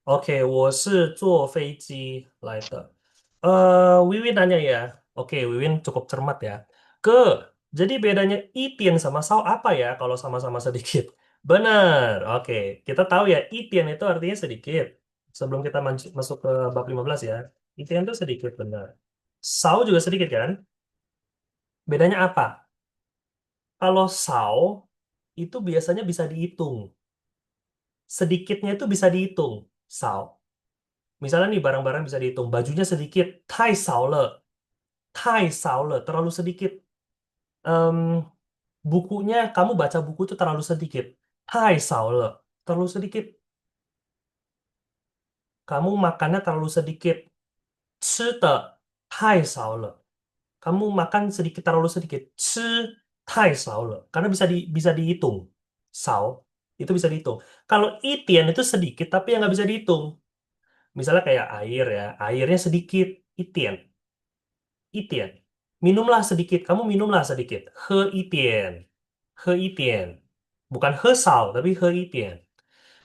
Speaker 1: Oke, 我是坐飞机来的. Wiwin nanya ya. Oke, Wiwin cukup cermat ya. Jadi bedanya Itien sama Sao apa ya kalau sama-sama sedikit? Benar. Oke, kita tahu ya Itien itu artinya sedikit. Sebelum kita masuk ke bab 15 ya. Itien itu sedikit benar. Sao juga sedikit kan? Bedanya apa? Kalau sao itu biasanya bisa dihitung. Sedikitnya itu bisa dihitung. Sao. Misalnya nih barang-barang bisa dihitung. Bajunya sedikit. Tai sao le. Tai sao le. Terlalu sedikit. Em, bukunya, kamu baca buku itu terlalu sedikit. Tai sao le. Terlalu sedikit. Kamu makannya terlalu sedikit. 吃的太少了. Kamu makan sedikit terlalu sedikit. 吃太少了. Karena bisa dihitung. Sao itu bisa dihitung. Kalau itian itu sedikit tapi yang nggak bisa dihitung. Misalnya kayak air ya. Airnya sedikit. Itian. Itian. Minumlah sedikit. Kamu minumlah sedikit. He itian. He itian. Bukan he sao tapi he itian.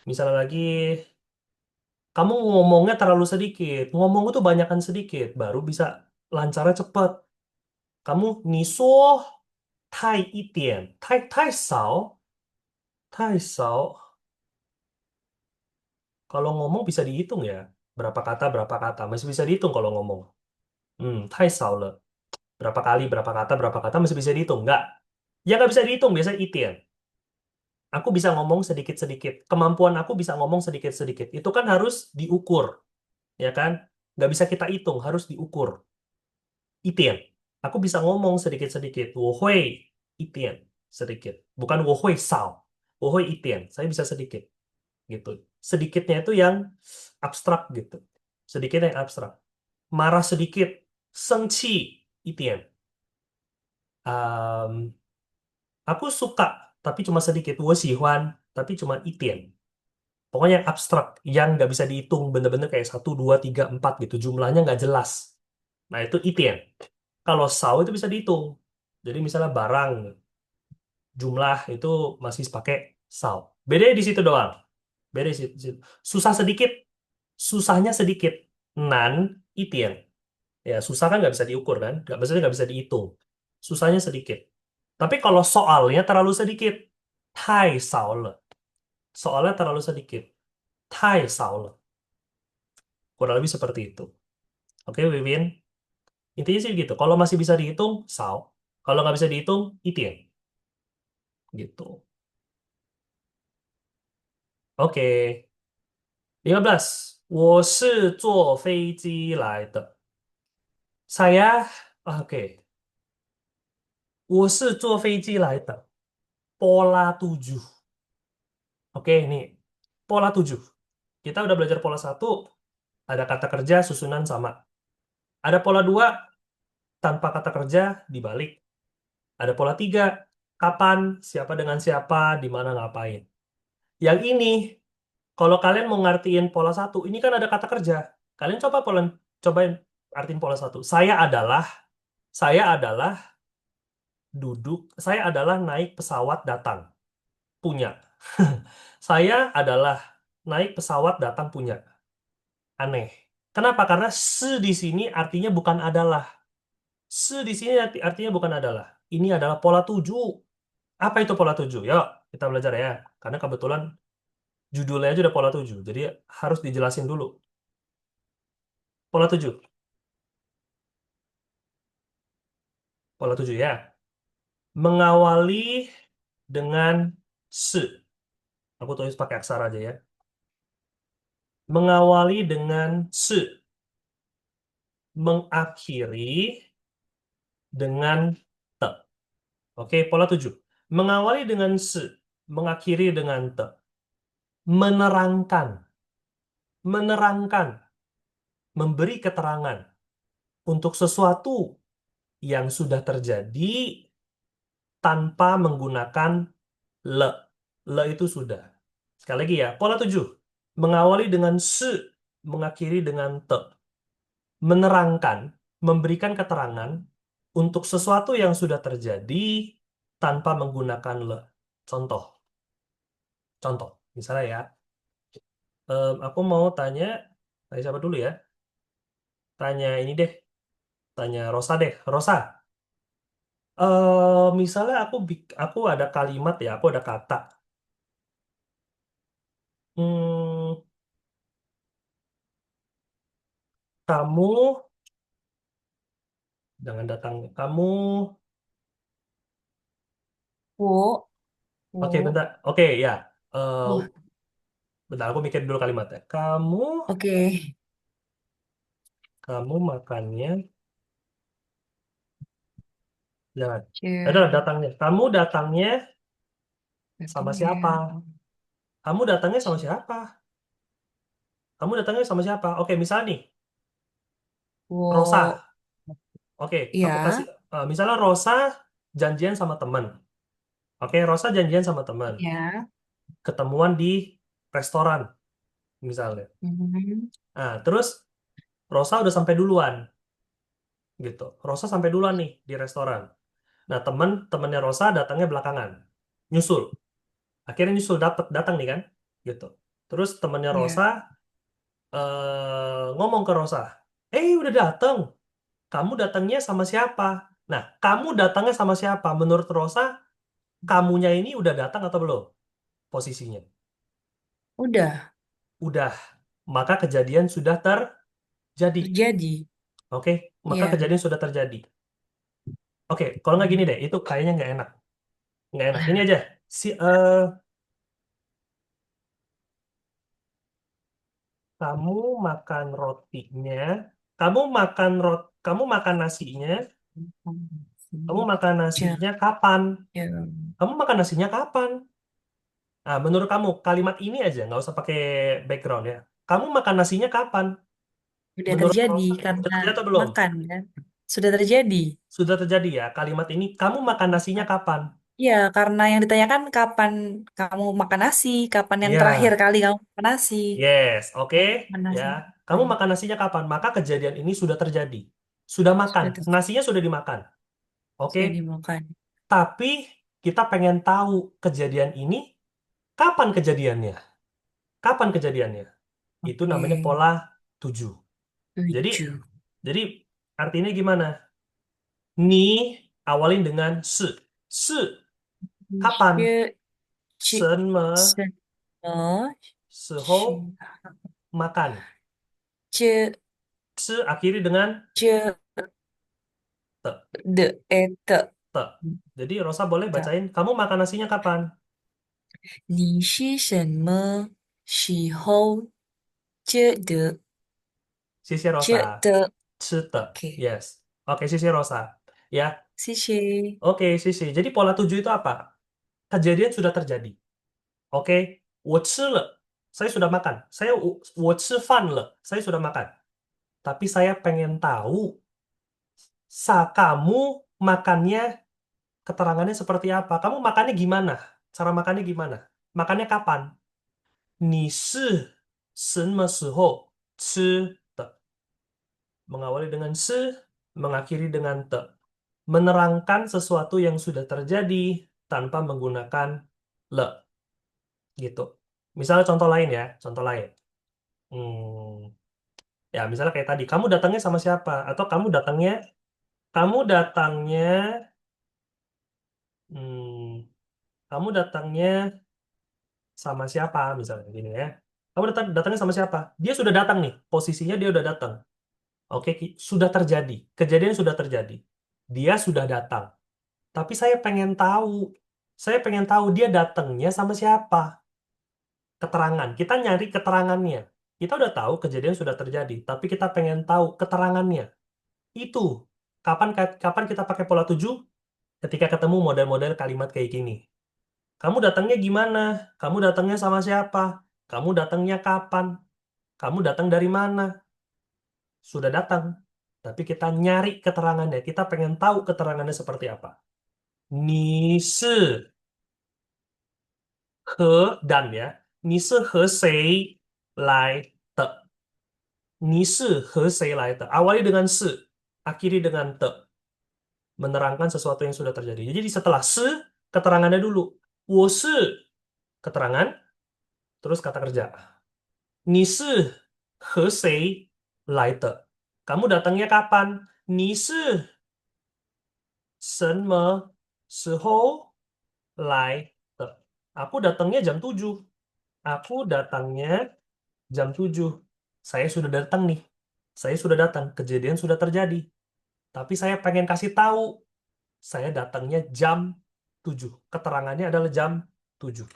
Speaker 1: Misalnya lagi kamu ngomongnya terlalu sedikit. Ngomong itu banyakan sedikit. Baru bisa lancarnya cepat. Kamu niso 太一点，太少，太少. Kalau ngomong bisa dihitung ya. Berapa kata. Masih bisa dihitung kalau ngomong. 太少了. Berapa kata masih bisa dihitung. Nggak. Yang nggak bisa dihitung biasanya itian. Aku bisa ngomong sedikit-sedikit. Kemampuan aku bisa ngomong sedikit-sedikit. Itu kan harus diukur. Ya kan? Nggak bisa kita hitung, harus diukur. Itian. Aku bisa ngomong sedikit-sedikit. 我会一点 sedikit. Bukan 我会少. 我会一点. Saya bisa sedikit. Gitu. Sedikitnya itu yang abstrak gitu. Sedikit yang abstrak. Marah sedikit. 生气一点. Um, aku suka, tapi cuma sedikit. 我喜欢, tapi cuma 一点. Pokoknya yang abstrak, yang nggak bisa dihitung, bener-bener kayak 1, 2, 3, 4 gitu. Jumlahnya nggak jelas. Nah, itu 一点. Kalau sao itu bisa dihitung. Jadi misalnya barang, jumlah itu masih pakai sao. Beda di situ doang. Beda di situ. Susah sedikit, susahnya sedikit. Nan, itien. Ya, susah kan nggak bisa diukur kan? Nggak, maksudnya nggak bisa dihitung. Susahnya sedikit. Tapi kalau soalnya terlalu sedikit, tai sao le. Soalnya terlalu sedikit, tai sao le. Kurang lebih seperti itu. Oke, Wiwin. Intinya sih gitu. Kalau masih bisa dihitung, sao. Kalau nggak bisa dihitung, itien. Gitu. Oke. 15. 我是坐飞机来的. Saya, oke. 我是坐飞机来的. Pola 7. Oke, ini. Pola 7. Kita udah belajar pola 1. Ada kata kerja susunan sama. Ada pola 2. Tanpa kata kerja dibalik. Ada pola 3. Kapan, siapa dengan siapa, di mana ngapain. Yang ini, kalau kalian mau ngertiin pola 1, ini kan ada kata kerja. Kalian cobain artiin pola 1. Saya adalah duduk, saya adalah naik pesawat datang. Punya. Saya adalah naik pesawat datang punya. Aneh. Kenapa? Karena se di sini artinya bukan adalah. Se di sini artinya bukan adalah. Ini adalah pola 7. Apa itu pola 7? Yuk, kita belajar ya. Karena kebetulan judulnya aja udah pola 7. Jadi harus dijelasin dulu. Pola 7. Pola 7 ya. Mengawali dengan se. Aku tulis pakai aksara aja ya. Mengawali dengan se. Mengakhiri dengan te. Oke, pola 7. Mengawali dengan se. Mengakhiri dengan te. Menerangkan. Menerangkan. Memberi keterangan. Untuk sesuatu yang sudah terjadi tanpa menggunakan le. Le itu sudah. Sekali lagi ya, pola 7. Mengawali dengan se. Mengakhiri dengan te. Menerangkan, memberikan keterangan untuk sesuatu yang sudah terjadi tanpa menggunakan le. Contoh, contoh. Misalnya ya, aku mau tanya siapa dulu ya? Tanya ini deh, tanya Rosa deh. Rosa, misalnya aku ada kalimat ya, aku ada kata. Hmm, kamu Jangan datang. Kamu.
Speaker 2: 我
Speaker 1: Oke,
Speaker 2: 我
Speaker 1: bentar. Oke, ya. Eh,
Speaker 2: 我
Speaker 1: bentar, aku mikir dulu kalimatnya.
Speaker 2: Oke.
Speaker 1: Kamu makannya. Jangan. Ada
Speaker 2: 这
Speaker 1: datangnya. Kamu datangnya sama siapa?
Speaker 2: datangnya
Speaker 1: Kamu datangnya sama siapa? Kamu datangnya sama siapa? Oke, misalnya nih, Rosa.
Speaker 2: 我
Speaker 1: Oke, aku kasih.
Speaker 2: ya
Speaker 1: Misalnya Rosa janjian sama teman. Oke, Rosa janjian sama teman.
Speaker 2: ya
Speaker 1: Ketemuan di restoran, misalnya.
Speaker 2: mhm,
Speaker 1: Nah, terus Rosa udah sampai duluan, gitu. Rosa sampai duluan nih di restoran. Nah, temennya Rosa datangnya belakangan, nyusul. Akhirnya nyusul datang nih kan, gitu. Terus temennya Rosa
Speaker 2: ya
Speaker 1: ngomong ke Rosa, udah datang. Kamu datangnya sama siapa? Nah, kamu datangnya sama siapa? Menurut Rosa, kamunya ini udah datang atau belum? Posisinya.
Speaker 2: udah
Speaker 1: Udah. Maka kejadian sudah terjadi.
Speaker 2: terjadi.
Speaker 1: Oke, maka
Speaker 2: Ya.
Speaker 1: kejadian sudah terjadi. Oke, kalau nggak gini deh, itu kayaknya nggak enak. Nggak enak. Ini aja. Si, kamu makan rotinya, kamu makan nasinya, kamu makan
Speaker 2: Ja,
Speaker 1: nasinya kapan?
Speaker 2: ya.
Speaker 1: Kamu makan nasinya kapan? Nah, menurut kamu, kalimat ini aja, nggak usah pakai background ya. Kamu makan nasinya kapan?
Speaker 2: Udah
Speaker 1: Menurut
Speaker 2: terjadi
Speaker 1: Rosa, udah
Speaker 2: karena
Speaker 1: terjadi atau belum?
Speaker 2: makan kan. Sudah terjadi.
Speaker 1: Sudah terjadi ya, kalimat ini, kamu makan nasinya kapan?
Speaker 2: Ya, karena yang ditanyakan kapan kamu makan nasi, kapan yang terakhir
Speaker 1: Ya,
Speaker 2: kali kamu makan nasi.
Speaker 1: yes, oke,
Speaker 2: Kamu makan
Speaker 1: ya.
Speaker 2: nasi.
Speaker 1: Kamu makan nasinya kapan? Maka kejadian ini sudah terjadi. Sudah makan,
Speaker 2: Sudah
Speaker 1: nasinya sudah dimakan. Oke,
Speaker 2: sudah dimakan.
Speaker 1: tapi kita pengen tahu kejadian ini kapan kejadiannya? Kapan kejadiannya? Itu namanya
Speaker 2: Oke.
Speaker 1: pola 7. Jadi,
Speaker 2: 7.
Speaker 1: jadi artinya gimana? Ni awalin dengan se. Se, kapan?
Speaker 2: 些这
Speaker 1: 什么
Speaker 2: 什么
Speaker 1: 时候
Speaker 2: 是
Speaker 1: makan?
Speaker 2: 这
Speaker 1: Se akhiri dengan
Speaker 2: 这
Speaker 1: te.
Speaker 2: 的
Speaker 1: Te. Jadi Rosa boleh
Speaker 2: 的，bacain,
Speaker 1: kamu makan nasinya kapan?
Speaker 2: 你是什么时候觉得
Speaker 1: Sisi
Speaker 2: 觉
Speaker 1: Rosa.
Speaker 2: 得
Speaker 1: Ce te.
Speaker 2: OK，Yes.
Speaker 1: Oke, Sisi Rosa. Ya,
Speaker 2: 谢谢。
Speaker 1: oke Sisi. Jadi pola 7 itu apa? Kejadian sudah terjadi. Oke, 我吃了. Saya sudah makan.我吃饭了. Saya sudah makan. Tapi saya pengen tahu kamu makannya keterangannya seperti apa? Kamu makannya gimana? Cara makannya gimana? Makannya kapan? 你是什么时候吃的? Mengawali dengan mengakhiri dengan te. Menerangkan sesuatu yang sudah terjadi tanpa menggunakan le. Gitu. Misalnya contoh lain ya, contoh lain. Hmm, ya misalnya kayak tadi, kamu datangnya sama siapa? Atau kamu datangnya, hmm, kamu datangnya sama siapa? Misalnya gini ya. Kamu datangnya sama siapa? Dia sudah datang nih, posisinya dia udah datang. Oke, sudah terjadi. Kejadian sudah terjadi. Dia sudah datang. Tapi saya pengen tahu dia datangnya sama siapa? Keterangan. Kita nyari keterangannya. Kita udah tahu kejadian sudah terjadi, tapi kita pengen tahu keterangannya. Itu. Kapan kita pakai pola 7? Ketika ketemu model-model kalimat kayak gini. Kamu datangnya gimana? Kamu datangnya sama siapa? Kamu datangnya kapan? Kamu datang dari mana? Sudah datang. Tapi kita nyari keterangannya. Kita pengen tahu keterangannya seperti apa. Ni shi he dan ya. Ni shi he sei lai de. Ni shi he sei lai de. Awali dengan shi, akhiri dengan de. Menerangkan sesuatu yang sudah terjadi. Jadi setelah shi, keterangannya dulu. Wo shi, keterangan, terus kata kerja. Ni shi he sei lai de. Kamu datangnya kapan? Ni shi 什么时候来的? Aku datangnya jam 7. Aku datangnya jam 7. Saya sudah datang nih. Saya sudah datang. Kejadian sudah terjadi. Tapi saya pengen kasih tahu, saya datangnya jam 7. Keterangannya adalah jam 7.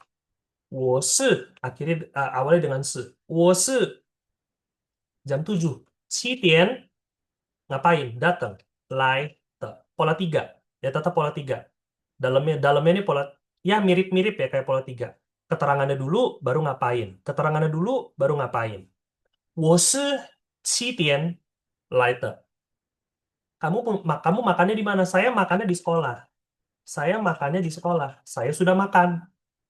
Speaker 1: 我是 akhirnya awalnya dengan se. 我是 jam 7. 7点 ngapain? Datang. Lai te. Pola 3. Ya tetap pola 3. Dalamnya ini pola ya mirip-mirip ya kayak pola 3. Keterangannya dulu baru ngapain. Keterangannya dulu baru ngapain. 我是 7点 来的. Kamu makannya di mana? Saya makannya di sekolah. Saya makannya di sekolah. Saya sudah makan.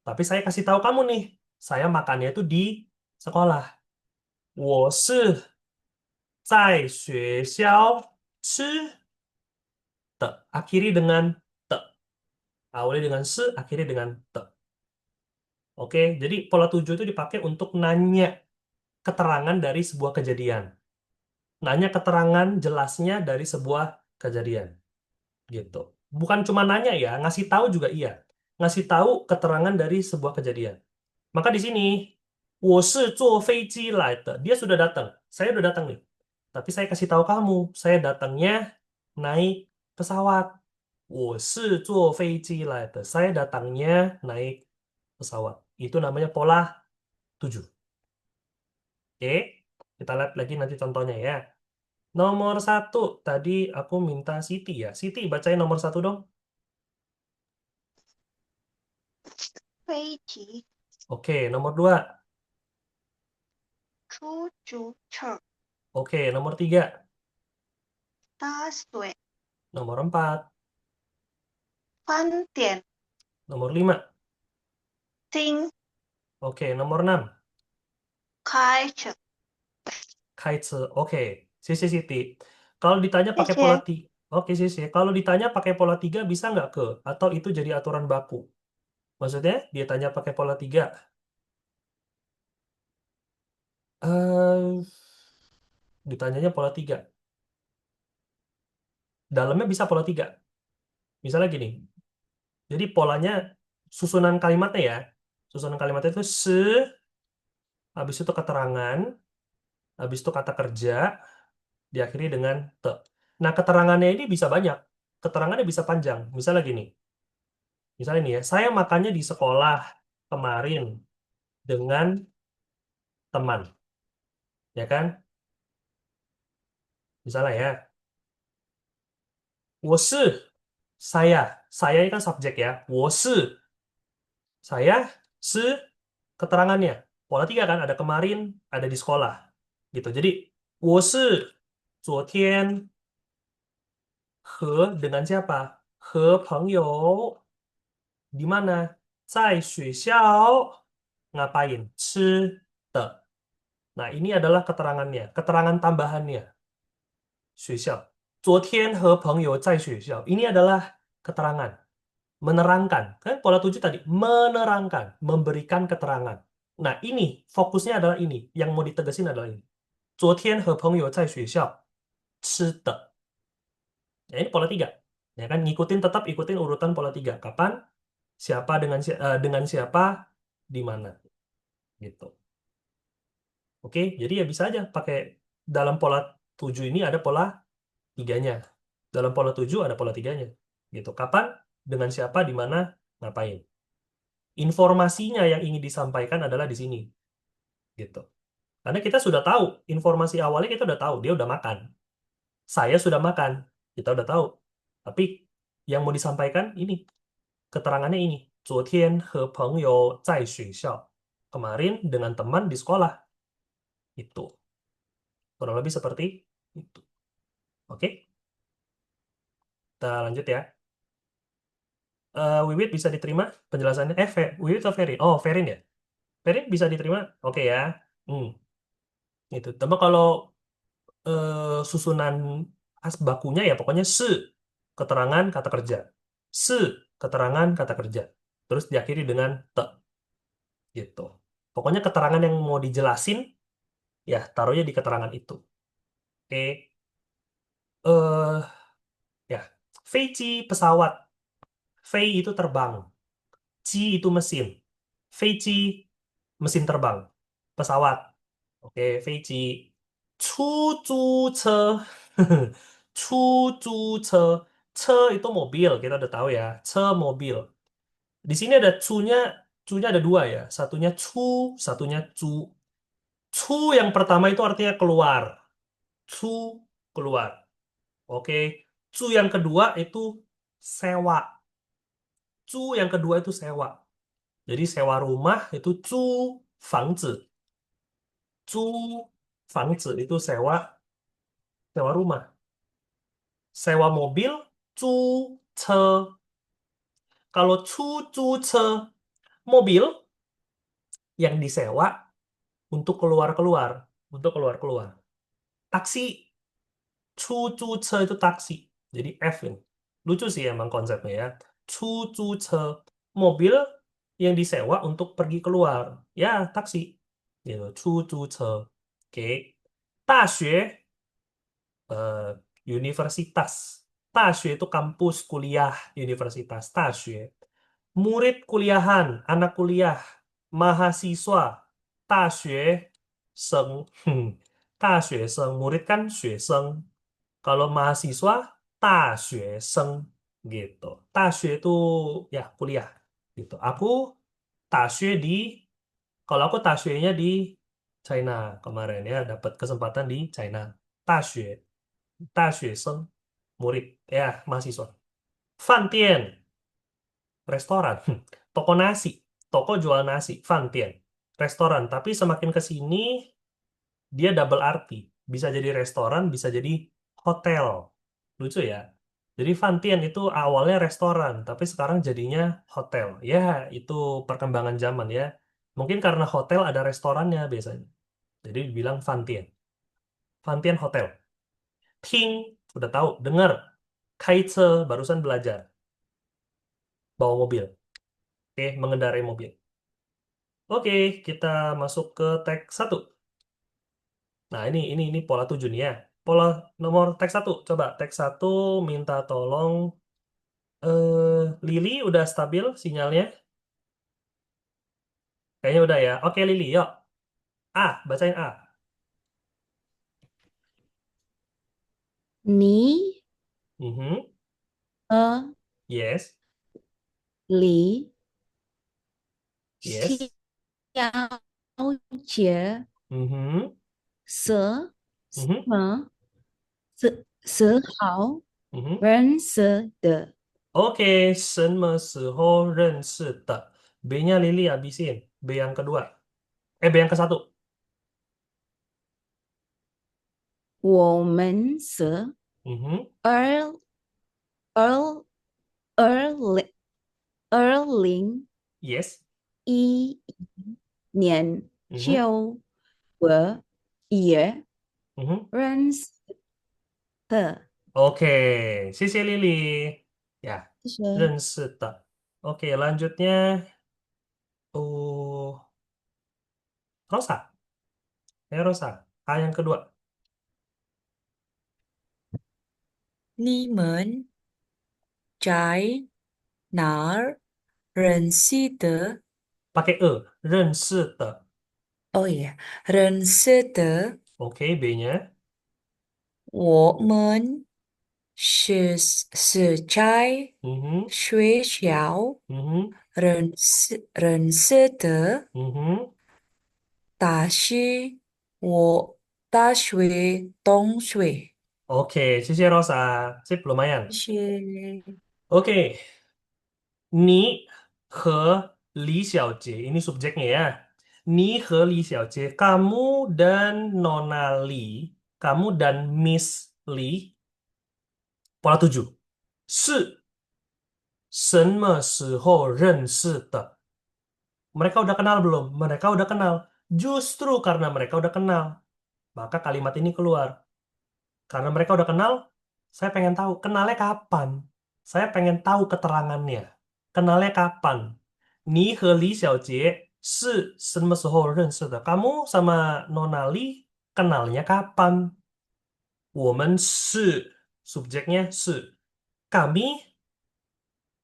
Speaker 1: Tapi saya kasih tahu kamu nih, saya makannya itu di sekolah. 我是在学校吃的. Akhiri dengan te. Awali dengan se, akhiri dengan te. Oke, jadi pola 7 itu dipakai untuk nanya keterangan dari sebuah kejadian. Nanya keterangan jelasnya dari sebuah kejadian. Gitu. Bukan cuma nanya ya, ngasih tahu juga iya. Ngasih tahu keterangan dari sebuah kejadian. Maka di sini, 我是坐飞机来的. Dia sudah datang. Saya udah datang nih. Tapi saya kasih tahu kamu, saya datangnya naik pesawat. 我是坐飞机来的. Saya datangnya naik pesawat. Itu namanya pola 7. Oke, kita lihat lagi nanti contohnya ya. Nomor 1, tadi aku minta Siti ya. Siti, bacain nomor 1 dong.
Speaker 6: 飞机、
Speaker 1: Oke, nomor 2.
Speaker 6: 出租车、
Speaker 1: Oke, nomor 3.
Speaker 6: 打水、
Speaker 1: Nomor 4.
Speaker 6: 饭店、
Speaker 1: Nomor 5.
Speaker 6: 厅、
Speaker 1: Oke, nomor 6.
Speaker 6: 开车。
Speaker 1: Kaitse. Oke, Sisi Siti. Kalau ditanya
Speaker 6: 谢
Speaker 1: pakai pola
Speaker 6: 谢。
Speaker 1: 3. Oke, Sisi. Kalau ditanya pakai pola 3 bisa nggak ke? Atau itu jadi aturan baku? Maksudnya, dia tanya pakai pola 3. Eh, ditanyanya pola 3. Dalamnya bisa pola 3. Misalnya gini. Jadi polanya, susunan kalimatnya ya. Susunan kalimatnya itu habis itu keterangan, habis itu kata kerja, diakhiri dengan te. Nah, keterangannya ini bisa banyak. Keterangannya bisa panjang. Misalnya gini. Misalnya nih ya, saya makannya di sekolah kemarin dengan teman, ya kan? Misalnya ya, 我是 saya ini kan subjek ya, 我是 saya, keterangannya. Pola 3 kan, ada kemarin, ada di sekolah. Gitu. Jadi, 我是昨天和 dengan siapa? 和朋友 di mana? 在学校 ngapain? 吃的. Nah, ini adalah keterangannya, keterangan tambahannya. 学校. 昨天和朋友在学校. Ini adalah keterangan. Menerangkan. Kan pola 7 tadi. Menerangkan. Memberikan keterangan. Nah, ini. Fokusnya adalah ini. Yang mau ditegasin adalah ini. 昨天和朋友在学校吃的. Ya, ini pola 3. Ya kan, tetap ikutin urutan pola 3. Kapan? Siapa dengan siapa, di mana. Gitu. Oke, jadi ya bisa aja pakai dalam pola 7 ini ada pola 3-nya. Dalam pola 7 ada pola 3-nya. Gitu. Kapan, dengan siapa, di mana, ngapain. Informasinya yang ingin disampaikan adalah di sini. Gitu. Karena kita sudah tahu, informasi awalnya kita udah tahu, dia udah makan. Saya sudah makan, kita udah tahu. Tapi yang mau disampaikan ini, keterangannya ini. 昨天和朋友在学校. Kemarin dengan teman di sekolah. Itu. Kurang lebih seperti itu. Oke? Kita lanjut ya. Wiwit bisa diterima penjelasannya? Wiwit atau Ferin? Oh, Ferin ya? Ferin bisa diterima? Oke ya. Itu. Tapi kalau susunan bakunya ya pokoknya keterangan kata kerja. Keterangan kata kerja. Terus diakhiri dengan te. Gitu. Pokoknya keterangan yang mau dijelasin, ya taruhnya di keterangan itu. Oke. Ya. Fei pesawat. Fei itu terbang. Ji itu mesin. Fei mesin terbang. Pesawat. Oke, 飞机. 出租车. Cucu ce itu mobil, kita udah tahu ya. Ce mobil. Di sini ada cu-nya ada dua ya. Satunya cu, satunya cu. Cu yang pertama itu artinya keluar. Cu keluar. Oke. Cu yang kedua itu sewa. Cu yang kedua itu sewa. Jadi sewa rumah itu cu fangzi. Cu fangzi itu sewa rumah. Sewa mobil cu ce. Kalau cu ce mobil yang disewa untuk keluar-keluar, untuk keluar-keluar. Taksi cu ce itu taksi. Jadi F ini. Lucu sih emang konsepnya ya. Cu ce mobil yang disewa untuk pergi keluar. Ya, taksi. Gitu, cu ce. Oke. 大学 universitas. 大学 itu kampus, kuliah, universitas. 大学 murid kuliahan, anak kuliah, mahasiswa, 大学生. 大学生, murid kan 学生. Kalau mahasiswa, 大学生 gitu. 大学 itu ya kuliah gitu. Kalau aku 大学nya di China kemarin ya, dapat kesempatan di China. 大学, 大学生, murid ya mahasiswa. 饭店 restoran, toko nasi, toko jual nasi, 饭店, restoran. Tapi semakin ke sini dia double arti, bisa jadi restoran, bisa jadi hotel. Lucu ya. Jadi 饭店 itu awalnya restoran, tapi sekarang jadinya hotel. Ya, itu perkembangan zaman ya. Mungkin karena hotel ada restorannya biasanya. Jadi dibilang 饭店. 饭店 hotel. Ting, udah tahu, dengar. 开车 barusan belajar. Bawa mobil. Oke, mengendarai mobil. Oke, kita masuk ke teks 1. Nah, ini pola 7 nih ya. Pola nomor teks 1. Coba teks 1 minta tolong Lili udah stabil sinyalnya? Kayaknya udah ya. Oke, Lili, yuk. A, bacain A.
Speaker 7: 你
Speaker 1: Mhm.
Speaker 7: 和
Speaker 1: Yes.
Speaker 7: 李
Speaker 1: Yes.
Speaker 7: 小姐
Speaker 1: Mhm.
Speaker 7: 是
Speaker 1: Mhm.
Speaker 7: 么时候
Speaker 1: Mhm.
Speaker 7: 认识的？
Speaker 1: Oke, 什么时候认识的? B-nya Lili habisin. B yang kedua. B yang ke 1.
Speaker 7: 我们是
Speaker 1: Mhm.
Speaker 7: 二二2011
Speaker 1: Yes.
Speaker 7: 年
Speaker 1: Mhm.
Speaker 7: 9月
Speaker 1: Mhm.
Speaker 7: 认识的，Oke,
Speaker 1: sisi Lili. Ya,
Speaker 7: 谢谢。
Speaker 1: 认识的. Oke, lanjutnya. Oh, Rosa. Rosa. A yang kedua.
Speaker 2: 你们在哪儿认识的？
Speaker 1: Pakai E. 认识的.
Speaker 2: Oh iya, 认识的。
Speaker 1: Oke, B-nya.
Speaker 2: 我们是在
Speaker 1: Mhm.
Speaker 2: 学校
Speaker 1: Mhm.
Speaker 2: 认识的。
Speaker 1: Mhm.
Speaker 2: 大学同学。
Speaker 1: Oke, sisi Rosa. Sip, lumayan.
Speaker 2: 谢谢。
Speaker 1: Oke, 你和李小姐, ini subjeknya ya. 你和李小姐, kamu dan Nona Li, kamu dan Miss Li, pola 7. 是什么时候认识的? Mereka udah kenal belum? Mereka udah kenal. Justru karena mereka udah kenal, maka kalimat ini keluar. Karena mereka udah kenal, saya pengen tahu kenalnya kapan. Saya pengen tahu keterangannya. Kenalnya kapan? 你和李小姐是什么时候认识的? Kamu sama Nona Li kenalnya kapan? 我们是 subjeknya 是 kami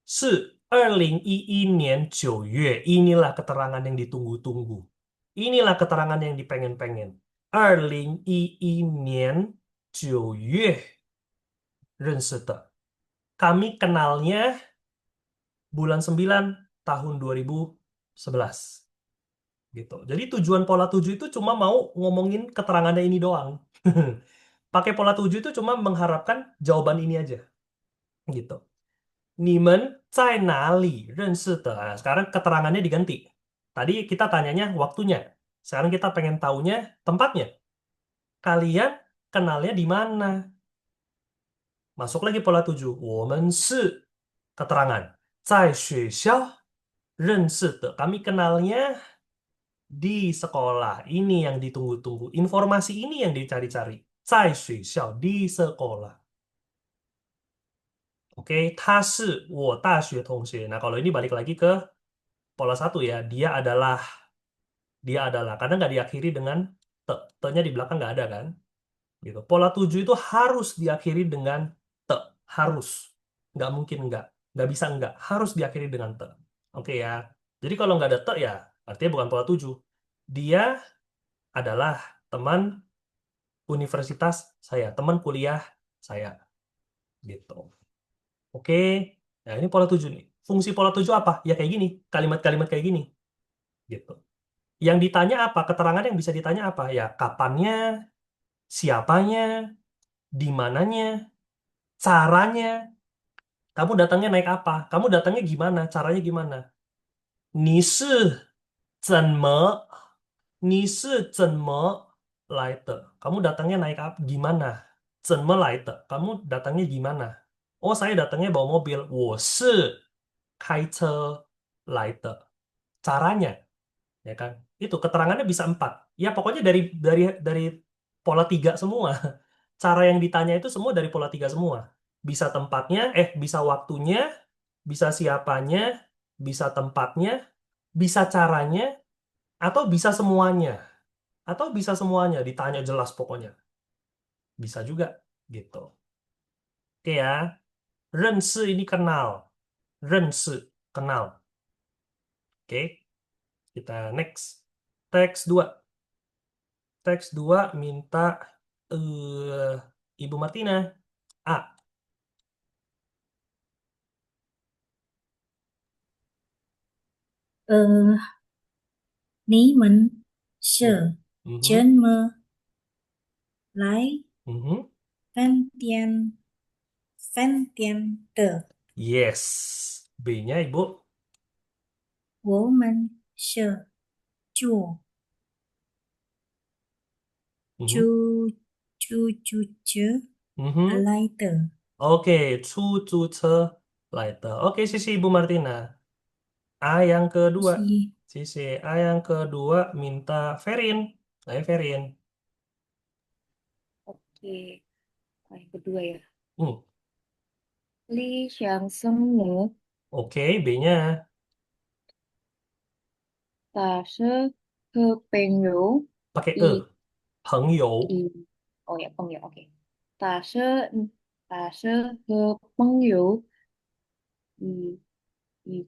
Speaker 1: 是2011年9月. Inilah keterangan yang ditunggu-tunggu. Inilah keterangan yang dipengen-pengen. 2011年9月认识的. Kami kenalnya bulan 9 tahun 2011. Gitu. Jadi tujuan pola 7 itu cuma mau ngomongin keterangannya ini doang. Pakai pola 7 itu cuma mengharapkan jawaban ini aja. Gitu. 你们在哪里认识的? Nah, sekarang keterangannya diganti. Tadi kita tanyanya waktunya. Sekarang kita pengen taunya tempatnya. Kalian kenalnya di mana? Masuk lagi pola 7. 我们是 keterangan. 在学校认识的. Kami kenalnya di sekolah. Ini yang ditunggu-tunggu. Informasi ini yang dicari-cari. 在学校 di sekolah. Oke, 他是我大学同学. Nah, kalau ini balik lagi ke pola 1 ya. Dia adalah. Karena nggak diakhiri dengan te. Te-nya di belakang nggak ada kan? Gitu. Pola 7 itu harus diakhiri dengan te. Harus. Nggak mungkin nggak. Nggak bisa nggak. Harus diakhiri dengan te. Oke ya. Jadi kalau nggak ada te ya, artinya bukan pola 7. Dia adalah teman universitas saya. Teman kuliah saya. Gitu. Oke. Nah, ini pola 7 nih. Fungsi pola 7 apa? Ya kayak gini. Kalimat-kalimat kayak gini. Gitu. Yang ditanya apa? Keterangan yang bisa ditanya apa? Ya kapannya, siapanya, di mananya, caranya. Kamu datangnya naik apa? Kamu datangnya gimana? Caranya gimana? 你是怎么你是怎么来的? Kamu datangnya naik apa? Gimana? 怎么来的? Kamu datangnya gimana? Oh, saya datangnya bawa mobil. 我是开车来的. Caranya, ya kan? Itu keterangannya bisa 4. Ya pokoknya dari pola 3 semua. Cara yang ditanya itu semua dari pola 3 semua. Bisa tempatnya, bisa waktunya, bisa siapanya, bisa tempatnya, bisa caranya, atau bisa semuanya. Atau bisa semuanya, ditanya jelas pokoknya. Bisa juga, gitu. Oke ya. 认识 ini kenal. 认识, kenal. Oke, kita next. Teks 2. Teks 2 minta Ibu Martina. A.
Speaker 3: 你们
Speaker 1: Hmm.
Speaker 3: 是
Speaker 1: Mhm.
Speaker 3: 怎么来
Speaker 1: Mhm.
Speaker 3: 饭店的？
Speaker 1: Yes. B-nya Ibu.
Speaker 3: 我们是住
Speaker 1: Mhm.
Speaker 3: 住
Speaker 1: Mhm.
Speaker 3: 来的。
Speaker 1: Oke, 出租车来的. Oke, sisi Ibu Martina. A yang kedua.
Speaker 3: 是
Speaker 1: Sisi A yang kedua minta Ferin. Ayo Ferin.
Speaker 4: Oke. Oh, yang kedua ya.
Speaker 1: Hmm.
Speaker 4: 李想生呢，
Speaker 1: Oke, B-nya.
Speaker 4: 打是和朋友
Speaker 1: Pakai
Speaker 4: 一
Speaker 1: 朋友.
Speaker 4: 一 oh ya 朋友 oke 打是打是和朋友一
Speaker 1: 一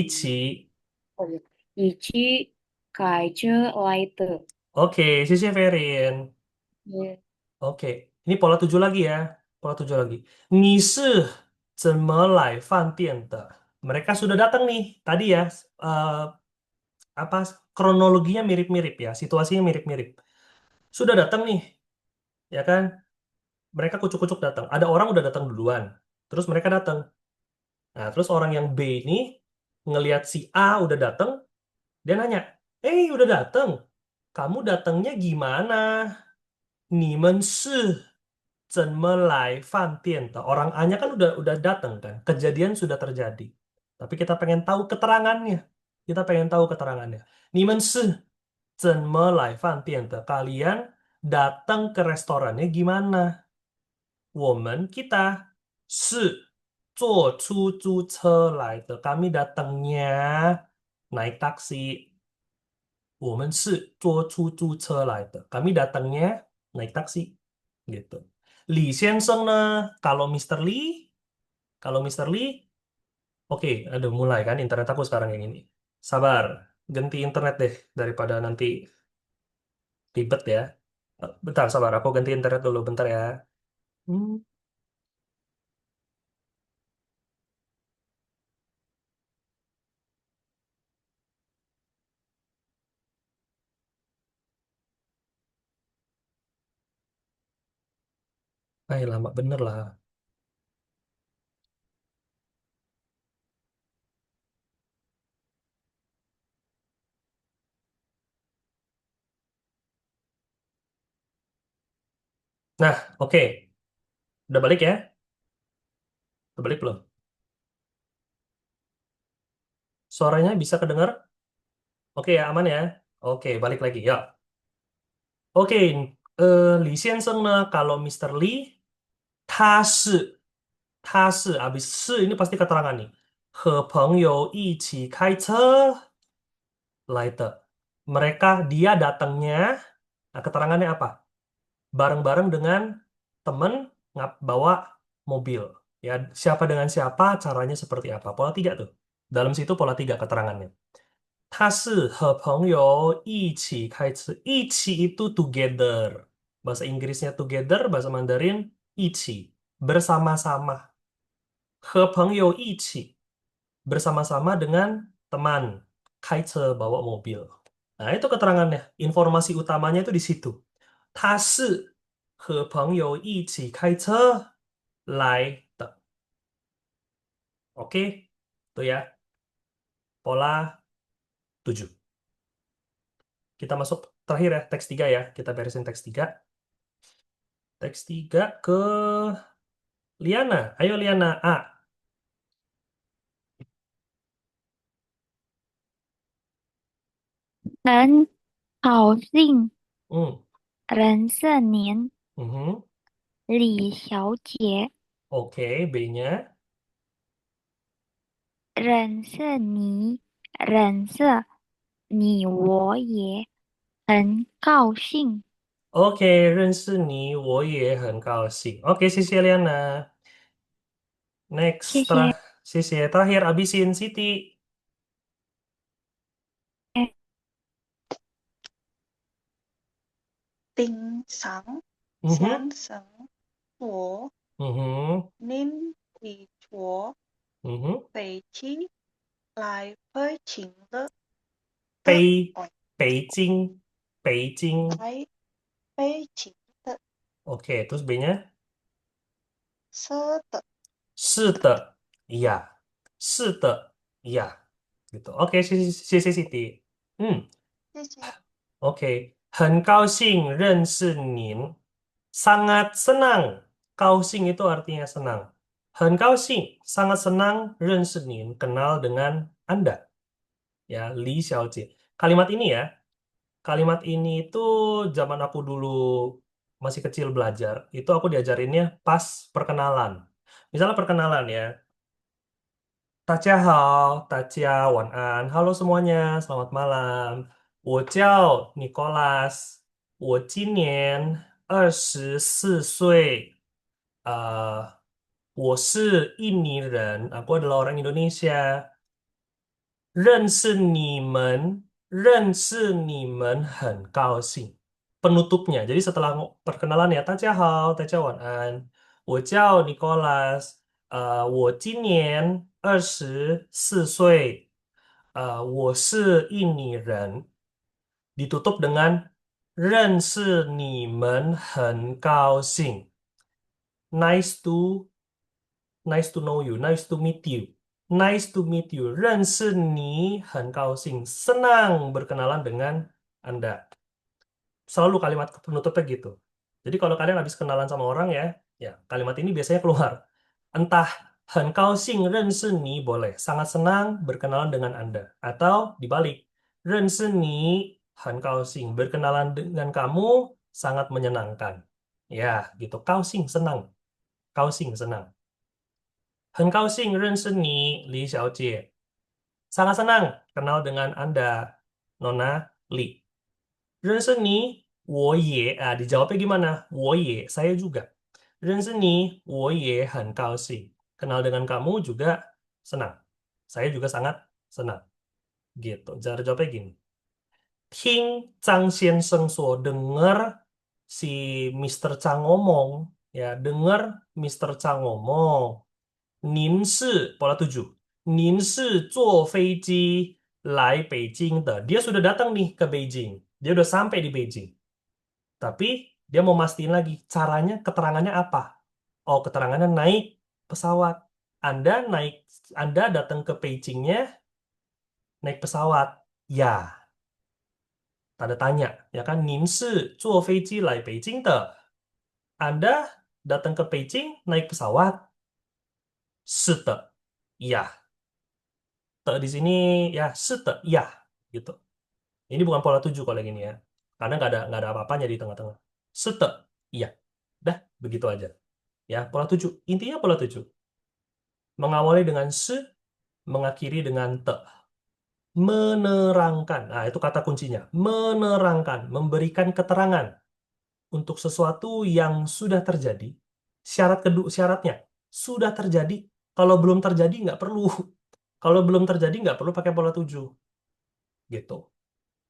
Speaker 1: 起.
Speaker 4: 哦呀一起开车来的
Speaker 1: Oke, sisi Ferin.
Speaker 4: ya
Speaker 1: Oke, ini pola 7 lagi ya. Pola 7 lagi. 你是怎么来饭店的? Mereka sudah datang nih. Tadi ya, eh, apa kronologinya mirip-mirip ya, situasinya mirip-mirip. Sudah datang nih, ya kan? Mereka kucuk-kucuk datang. Ada orang udah datang duluan. Terus mereka datang. Nah, terus orang yang B ini ngelihat si A udah datang, dia nanya, udah datang. Kamu datangnya gimana? 你们是怎么来饭店的? Orang A-nya kan udah datang kan. Kejadian sudah terjadi. Tapi kita pengen tahu keterangannya. Kita pengen tahu keterangannya. 你们是怎么来饭店的? Kalian datang ke restorannya gimana? 我们 kita 是坐出租车来的. Kami datangnya naik taksi. 我们是坐出租车来的. Kami datangnya naik taksi. Gitu. Li Xian kalau Mr. Lee, oke, aduh mulai kan internet aku sekarang yang ini. Sabar, ganti internet deh daripada nanti ribet ya. Bentar, sabar, aku ganti internet dulu bentar ya. Hmm. Lama bener lah. Nah, oke. Udah balik ya? Udah balik belum? Suaranya bisa kedengar? Oke ya, aman ya? Oke, balik lagi. Ya. Oke, Li 先生呢, kalau Mr. Lee, 他是 habis 是 ini pasti keterangan nih. 和朋友一起开车来的. Dia datangnya, nah, keterangannya apa? Bareng-bareng dengan temen bawa mobil. Ya, siapa dengan siapa, caranya seperti apa? Pola 3 tuh. Dalam situ pola 3 keterangannya. 他是和朋友一起开车。一起 itu together. Bahasa Inggrisnya together, bahasa Mandarin 一起, bersama-sama. 和朋友一起, bersama-sama dengan teman. 开车 bawa mobil. Nah, itu keterangannya. Informasi utamanya itu di situ. 他是和朋友一起开车来的. Oke, itu ya. Pola 7. Kita masuk terakhir ya, teks 3 ya. Kita beresin teks 3. Teks 3 ke Liana. Ayo Liana, A.
Speaker 5: 很高兴
Speaker 1: Hmm.
Speaker 5: 认识您，
Speaker 1: Mhm.
Speaker 5: 李小姐。
Speaker 1: Oke, B-nya.
Speaker 5: 认识你，认识你，我也很高兴。
Speaker 1: Oke, 认识你我也很高兴. Oke, 谢谢 Liana.
Speaker 5: 谢
Speaker 1: Next,
Speaker 5: 谢。
Speaker 1: 谢谢. Terakhir, abisin Siti.
Speaker 6: 丁上
Speaker 1: Mhm.
Speaker 6: 先生，我
Speaker 1: Mhm.
Speaker 6: nên đi chùa
Speaker 1: Mhm.
Speaker 6: về chi lại với chính lớp lớp
Speaker 1: Bei,
Speaker 6: ở
Speaker 1: 北京. Beijing.
Speaker 6: lại với chính lớp
Speaker 1: Oke, terus B-nya?
Speaker 6: sơ tập
Speaker 1: 是的, iya. 是的, iya. Gitu. Oke, 谢谢 Siti.
Speaker 6: 谢谢。
Speaker 1: Oke. 很高兴认识您. Sangat senang. 高兴 itu artinya senang. 很高兴, sangat senang 认识您, kenal dengan Anda. Ya, Li Xiaojie. Kalimat ini itu zaman aku dulu masih kecil belajar, itu aku diajarinnya pas perkenalan. Misalnya perkenalan ya. 大家好，大家晚安，Halo semuanya, selamat malam. 我叫 Nicholas，我今年24岁，我是印尼人，aku adalah orang Indonesia。认识你们很高兴。Penutupnya, jadi setelah perkenalan ya, 大家好，大家晚安，我叫 Nicholas，我今年24岁，我是印尼人。Ditutup dengan 认识你们很高兴。Nice to Nice to know you, nice to meet you. Nice to meet you. 认识你很高兴. Senang berkenalan dengan Anda. Selalu kalimat penutupnya gitu. Jadi kalau kalian habis kenalan sama orang ya, ya kalimat ini biasanya keluar. Entah 很高兴认识你 boleh. Sangat senang berkenalan dengan Anda. Atau dibalik. 认识你很高兴. Berkenalan dengan kamu sangat menyenangkan. Ya, gitu. 高兴 senang. 高兴 senang. 很高兴认识你, Li Xiaojie. Sangat senang kenal dengan Anda, Nona Li. 认识你,我也, dijawabnya gimana? 我也, saya juga. 认识你,我也很高兴. Kenal dengan kamu juga senang. Saya juga sangat senang. Gitu. Cara jawabnya gini. 听张先生说, dengar si Mr. Chang ngomong, ya, dengar Mr. Chang ngomong. 您是 pola 7. 您是坐飞机来北京的. Dia sudah datang nih ke Beijing. Dia udah sampai di Beijing. Tapi Dia mau mastiin lagi caranya, keterangannya apa. Oh, keterangannya naik pesawat. Anda datang ke Beijingnya naik pesawat. Ya, tanda tanya, ya kan? 您是坐飞机来北京的. Anda datang ke Beijing naik pesawat. 是的. Ya. Di sini ya, 是的, ya. Gitu. Ini bukan pola tujuh kalau yang ini ya. Karena nggak ada apa-apanya di tengah-tengah. 是的, iya. Dah, begitu aja. Ya, pola tujuh. Intinya pola tujuh. Mengawali dengan se, mengakhiri dengan te. Menerangkan. Nah, itu kata kuncinya. Menerangkan, memberikan keterangan untuk sesuatu yang sudah terjadi. Syaratnya sudah terjadi. Kalau belum terjadi nggak perlu. Kalau belum terjadi nggak perlu pakai pola tujuh. Gitu.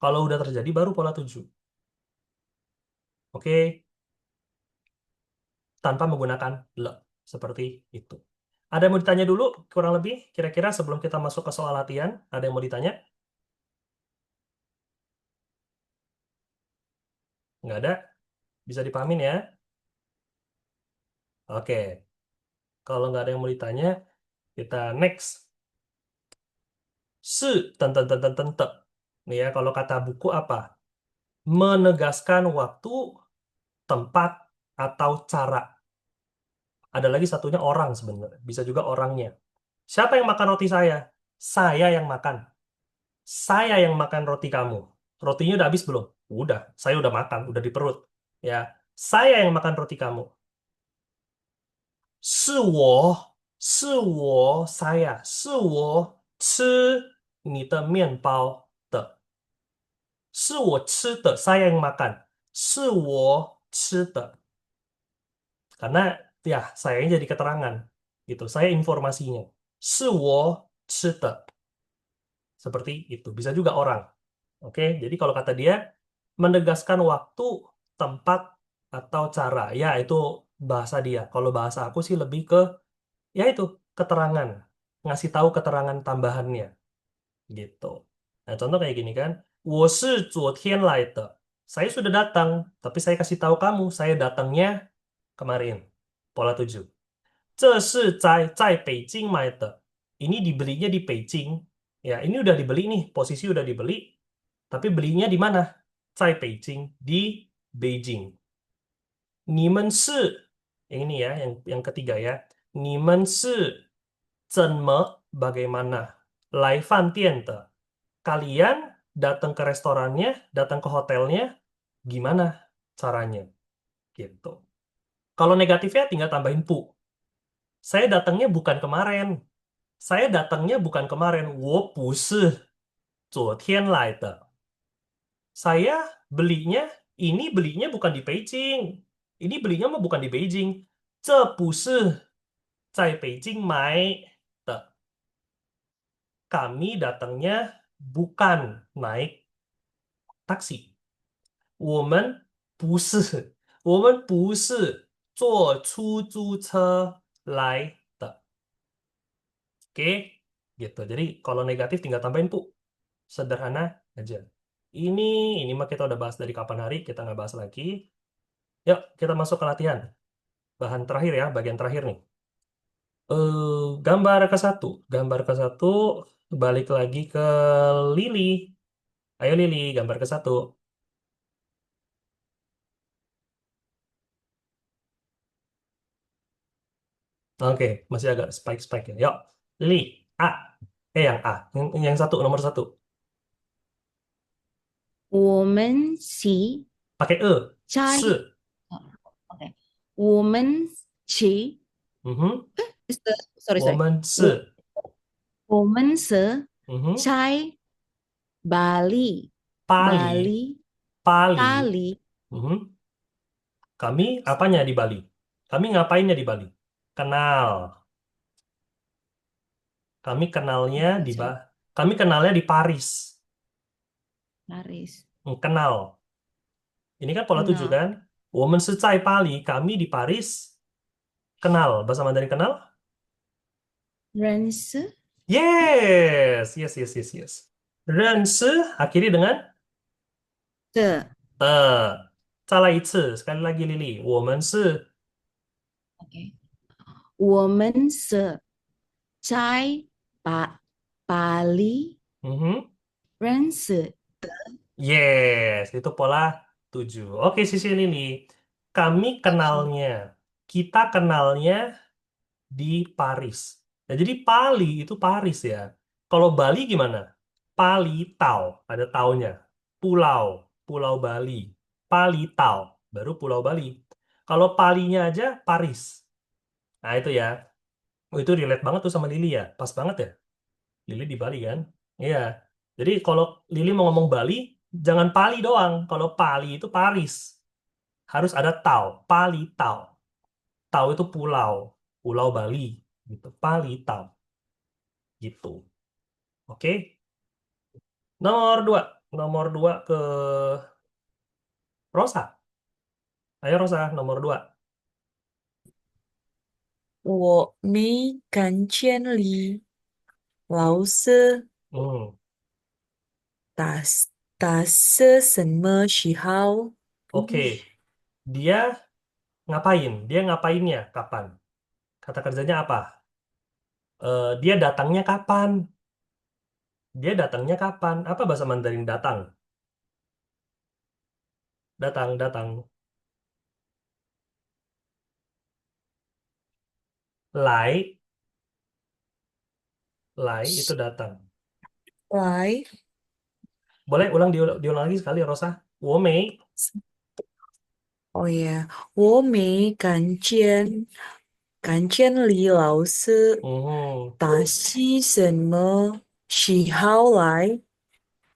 Speaker 1: Kalau udah terjadi baru pola tujuh. Oke, tanpa menggunakan le. Seperti itu. Ada yang mau ditanya dulu, kurang lebih, kira-kira sebelum kita masuk ke soal latihan, ada yang mau ditanya? Nggak ada? Bisa dipahamin ya? Oke, kalau nggak ada yang mau ditanya, kita next. Se, ten. Nih ya, kalau kata buku apa? Menegaskan waktu, tempat, atau cara. Ada lagi satunya orang sebenarnya. Bisa juga orangnya. Siapa yang makan roti saya? Saya yang makan. Saya yang makan roti kamu. Rotinya udah habis belum? Udah, saya udah makan, udah di perut. Ya, saya yang makan roti kamu. 是我, saya, 是我吃你的面包的。是我吃的, saya yang makan. 是我吃的. Karena ya, saya yang jadi keterangan. Gitu, saya informasinya. 是我吃的. Seperti itu. Bisa juga orang. Oke, jadi kalau kata dia menegaskan waktu, tempat, atau cara, ya itu bahasa dia. Kalau bahasa aku sih lebih ke ya itu keterangan, ngasih tahu keterangan tambahannya, gitu. Nah, contoh kayak gini kan, 我是昨天来的. Saya sudah datang, tapi saya kasih tahu kamu, saya datangnya kemarin. Pola 7. 这是在北京买的. Ini dibelinya di Beijing. Ya, ini udah dibeli nih, posisi udah dibeli, tapi belinya di mana? 在北京, di Beijing. 你们是, yang ini ya, yang ketiga ya. 你们是怎么, bagaimana, 来饭店的. Kalian datang ke restorannya, datang ke hotelnya, gimana caranya? Gitu. Kalau negatifnya tinggal tambahin pu. Saya datangnya bukan kemarin. Saya datangnya bukan kemarin. 我不是昨天来的. Saya belinya bukan di Beijing. Ini belinya mah bukan di Beijing. 这不是在北京买的. Kami datangnya bukan naik taksi. 我们不是坐出租车来的. Oke, gitu. Jadi kalau negatif tinggal tambahin pu. Sederhana aja. Ini mah kita udah bahas dari kapan hari, kita nggak bahas lagi. Yuk, kita masuk ke latihan. Bahan terakhir ya, bagian terakhir nih. Gambar ke satu. Gambar ke satu, balik lagi ke Lili. Ayo Lili, gambar ke satu. Oke, masih agak spike-spike ya. Yuk, Lili, A. Yang A. Yang satu, nomor satu.
Speaker 7: 我们骑
Speaker 1: Pakai E.
Speaker 7: 摘
Speaker 1: Se.
Speaker 7: OK，我们骑
Speaker 1: Mhm.
Speaker 7: sorry
Speaker 1: 我们是
Speaker 7: 我们是
Speaker 1: Mhm.
Speaker 7: 摘 Bali
Speaker 1: 巴黎
Speaker 7: Bali
Speaker 1: 巴黎
Speaker 7: Bali
Speaker 1: Mhm. Kami apanya di Bali? Kami ngapainnya di Bali? Kenal. Kami kenalnya di
Speaker 7: sorry,
Speaker 1: Kami kenalnya di Paris.
Speaker 7: Paris
Speaker 1: Kenal. Ini kan pola 7
Speaker 7: kenal
Speaker 1: kan? 我们是在巴黎, kami di Paris. Kenal. Bahasa Mandarin kenal?
Speaker 7: 认识
Speaker 1: Yes. Yes, yes, yes, yes. 认识 akhiri dengan
Speaker 7: 的
Speaker 1: 在再来一次, sekali lagi Lili. 我们是
Speaker 7: Oke. 我们是在巴黎
Speaker 1: mhm.
Speaker 7: 认识。
Speaker 1: Yes, itu pola 7. Oke, sisi Lili. Kami kenalnya, kita kenalnya di Paris. Nah, jadi Pali itu Paris ya. Kalau Bali gimana? Pali Tau, ada taunya. Pulau, Pulau Bali. Pali Tau, baru Pulau Bali. Kalau Palinya aja Paris. Nah, itu ya. Oh, itu relate banget tuh sama Lili ya. Pas banget ya. Lili di Bali kan? Iya. Jadi kalau Lili mau ngomong Bali, jangan Pali doang. Kalau Pali itu Paris. Harus ada Tau. Pali Tau. Tau itu pulau. Pulau Bali. Gitu. Pali Tau. Gitu. Oke. Nomor dua. Nomor dua ke Rosa. Ayo Rosa, nomor dua.
Speaker 2: 我没看见你老师
Speaker 1: Hmm.
Speaker 2: 打打是什么时候？
Speaker 1: Oke. Dia ngapain? Dia ngapainnya? Kapan? Kata kerjanya apa? Dia datangnya kapan? Dia datangnya kapan? Apa bahasa Mandarin datang? Datang, datang. Lai, lai itu datang.
Speaker 2: 来，
Speaker 1: Boleh ulang diulang lagi sekali, Rosa. 我没
Speaker 2: 哦耶，我没看见李老师
Speaker 1: Mhm.
Speaker 2: 打是什么时候来？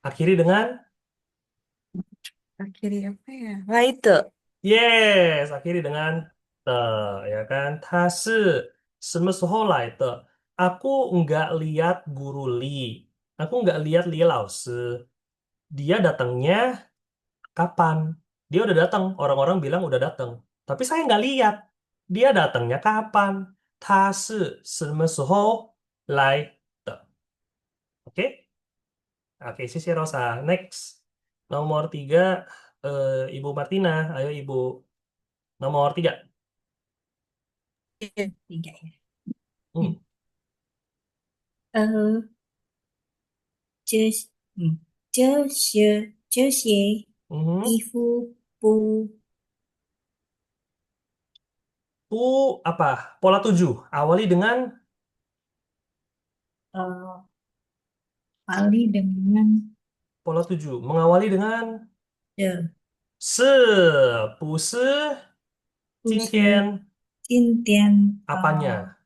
Speaker 1: Akhiri dengan
Speaker 2: Akhirnya apa ya? Later.
Speaker 1: yes, akhiri dengan te, ya kan? 他是什么时候来的? Aku nggak lihat guru Li. Aku nggak lihat Li Lao-sư. Dia datangnya kapan? Dia udah datang. Orang-orang bilang udah datang. Tapi saya nggak lihat. Dia datangnya kapan? 他是什么时候来的? Oke? Oke, sisi Rosa. Next. Nomor tiga, Ibu Martina. Ayo Ibu. Nomor tiga.
Speaker 3: Tiga ya.
Speaker 1: Hmm.
Speaker 3: 呃，这这些
Speaker 1: Mhm.
Speaker 3: 衣服不
Speaker 1: Apa? Pola 7. Awali dengan
Speaker 3: 呃 Bali dengan
Speaker 1: pola 7. Mengawali dengan
Speaker 3: 的
Speaker 1: 是,不是今
Speaker 3: 不是
Speaker 1: 天
Speaker 3: 今天
Speaker 1: apanya?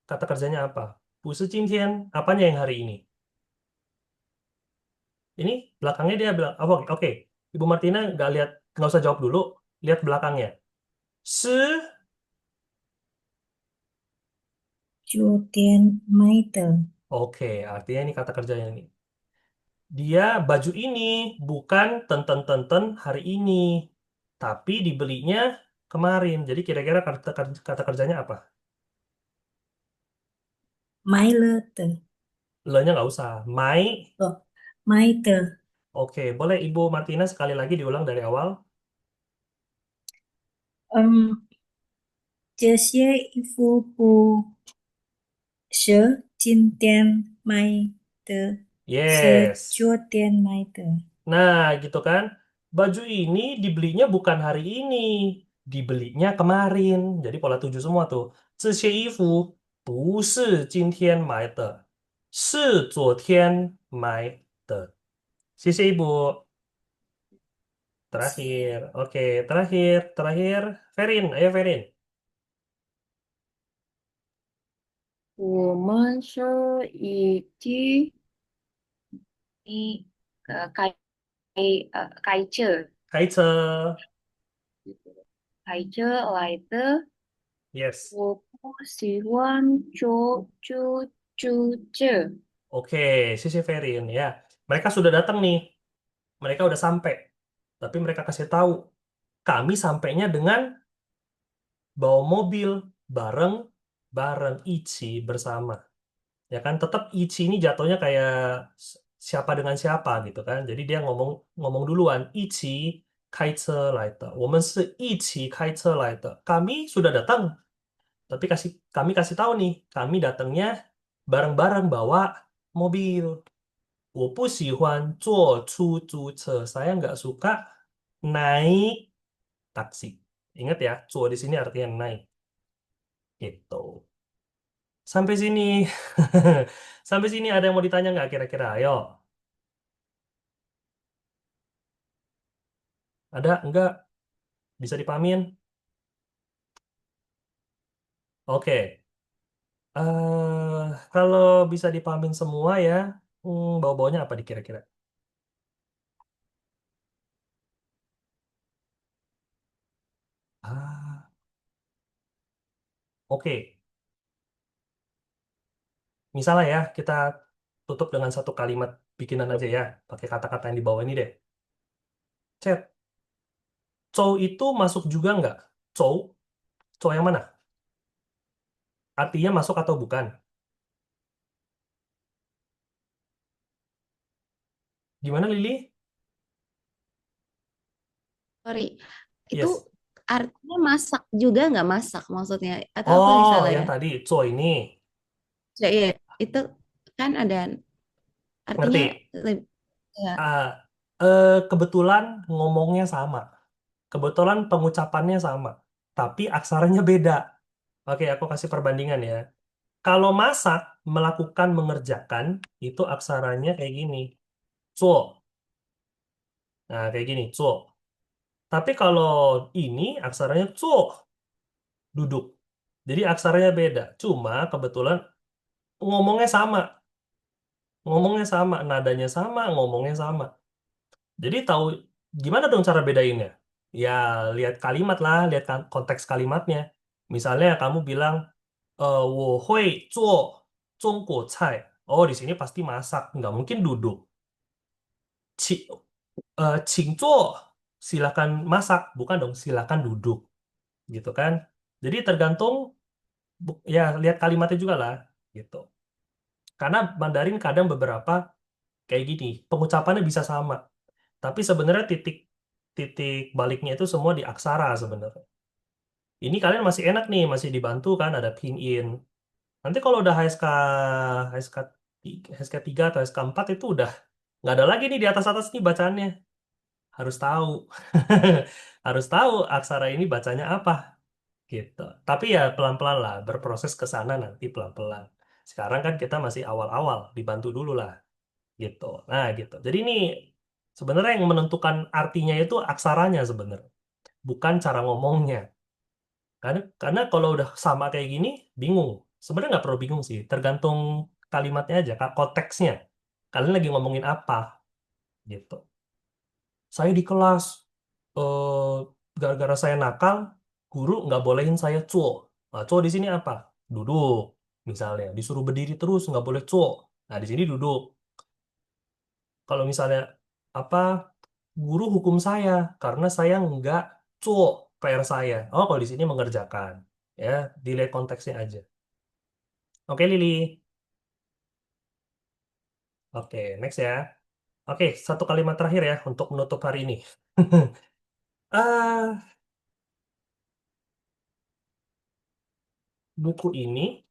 Speaker 1: Kata kerjanya apa? 不是今天 apanya yang hari ini? Ini belakangnya dia bilang, oh, oke. Ibu Martina nggak usah jawab dulu. Lihat belakangnya. 是
Speaker 3: 昨天买的
Speaker 1: Oke, artinya ini kata kerjanya nih. Dia baju ini bukan tenten-tenten hari ini, tapi dibelinya kemarin. Jadi kira-kira kata kerjanya apa?
Speaker 3: 买了的
Speaker 1: Lo-nya nggak usah. Mai.
Speaker 3: 买的
Speaker 1: Oke, boleh Ibu Martina sekali lagi diulang dari awal?
Speaker 3: 嗯，这些衣服不是今天买的，是
Speaker 1: Yes.
Speaker 3: 昨天买的。
Speaker 1: Nah, gitu kan. Baju ini dibelinya bukan hari ini, dibelinya kemarin. Jadi pola 7 semua tuh. 这些衣服不是今天买的，是昨天买的。谢谢 Ibu. Terakhir. Oke, terakhir. Ferin, ayo Ferin.
Speaker 4: 我们是已经一开车
Speaker 1: Kaice.
Speaker 4: 来的。
Speaker 1: Yes.
Speaker 4: 我不喜欢猪这。
Speaker 1: Oke, sisi Ferin ya. Mereka sudah datang nih. Mereka udah sampai. Tapi mereka kasih tahu, kami sampainya dengan bawa mobil bareng bareng Ichi bersama. Ya kan tetap Ichi ini jatuhnya kayak siapa dengan siapa gitu kan. Jadi dia ngomong ngomong duluan, Ichi, 开车来的，我们是一起开车来的。Kami sudah datang. Tapi kami kasih tahu nih, kami datangnya bareng-bareng bawa mobil. 我不喜欢坐出租车. Saya nggak suka naik taksi. Ingat ya, 坐 di sini artinya naik. Gitu. Sampai sini. Sampai sini ada yang mau ditanya nggak kira-kira? Ayo. Ada? Enggak? Bisa dipamin? Oke. Kalau bisa dipamin semua ya, bau-baunya apa dikira-kira? Ah, oke. Misalnya ya, kita tutup dengan satu kalimat bikinan aja ya, pakai kata-kata yang di bawah ini deh. Chat, cow itu masuk juga nggak? Cow, cow yang mana? Artinya masuk atau bukan? Gimana, Lili?
Speaker 7: Sorry, itu
Speaker 1: Yes.
Speaker 7: artinya masak juga nggak masak maksudnya? Atau aku yang
Speaker 1: Oh,
Speaker 7: salah
Speaker 1: yang
Speaker 7: ya?
Speaker 1: tadi, cow ini.
Speaker 7: Ya, iya, itu kan ada artinya
Speaker 1: Ngerti?
Speaker 7: ya.
Speaker 1: Ah, kebetulan ngomongnya sama. Kebetulan pengucapannya sama. Tapi aksaranya beda. Oke, aku kasih perbandingan ya. Kalau masak, melakukan, mengerjakan, itu aksaranya kayak gini. Zuo. Nah, kayak gini. Zuo. Tapi kalau ini aksaranya zuo. Duduk. Jadi aksaranya beda. Cuma kebetulan ngomongnya sama. Ngomongnya sama. Nadanya sama, ngomongnya sama. Jadi tahu gimana dong cara bedainnya? Ya, lihat kalimat lah, lihat konteks kalimatnya. Misalnya kamu bilang, 我会做中国菜. Oh, di sini pasti masak, nggak mungkin duduk. 请请坐, silakan masak, bukan dong, silakan duduk, gitu kan? Jadi tergantung, ya lihat kalimatnya juga lah, gitu. Karena Mandarin kadang beberapa kayak gini, pengucapannya bisa sama, tapi sebenarnya titik titik baliknya itu semua di aksara sebenarnya. Ini kalian masih enak nih, masih dibantu kan ada pinyin. Nanti kalau udah HSK 3 atau HSK 4 itu udah nggak ada lagi nih di atas-atas nih bacaannya. Harus tahu. Harus tahu aksara ini bacanya apa gitu. Tapi ya pelan-pelan lah, berproses ke sana nanti pelan-pelan. Sekarang kan kita masih awal-awal, dibantu dulu lah gitu. Nah, gitu. Jadi ini sebenarnya yang menentukan artinya itu aksaranya sebenarnya, bukan cara ngomongnya. Karena kalau udah sama kayak gini, bingung. Sebenarnya nggak perlu bingung sih, tergantung kalimatnya aja, Kak, konteksnya. Kalian lagi ngomongin apa, gitu. Saya di kelas, eh, gara-gara saya nakal, guru nggak bolehin saya cuo. Nah, cuo di sini apa? Duduk, misalnya. Disuruh berdiri terus, nggak boleh cuo. Nah, di sini duduk. Kalau misalnya, apa, guru hukum saya, karena saya nggak cuo PR saya. Oh, kalau di sini mengerjakan. Ya, dilihat konteksnya aja. Oke, Lili. Oke, next ya. Oke, satu kalimat terakhir ya untuk menutup hari ini. Ah, buku ini,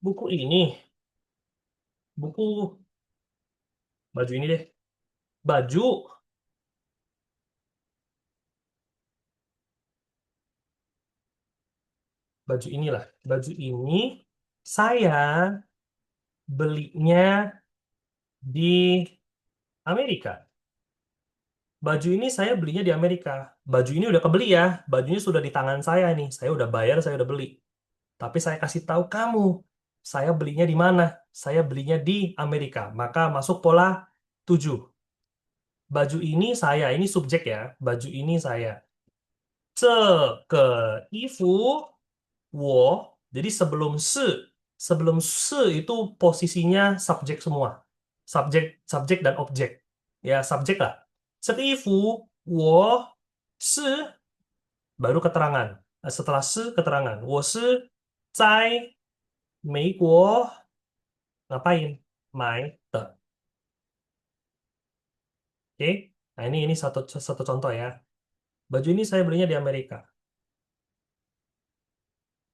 Speaker 1: buku ini, buku, baju ini deh. Baju, baju inilah. Baju ini saya belinya di Amerika. Baju ini saya belinya di Amerika. Baju ini udah kebeli ya. Bajunya sudah di tangan saya nih. Saya udah bayar, saya udah beli. Tapi saya kasih tahu kamu, saya belinya di mana? Saya belinya di Amerika. Maka masuk pola 7. Baju ini saya, ini subjek ya. Baju ini saya. 这个衣服我. Jadi sebelum se itu posisinya subjek semua. Subjek, subjek dan objek. Ya, subjek lah. 这个衣服我是 baru keterangan. Setelah se keterangan. 我是在美国 ngapain? 买的. Oke? Nah, ini satu satu contoh ya. Baju ini saya belinya di Amerika.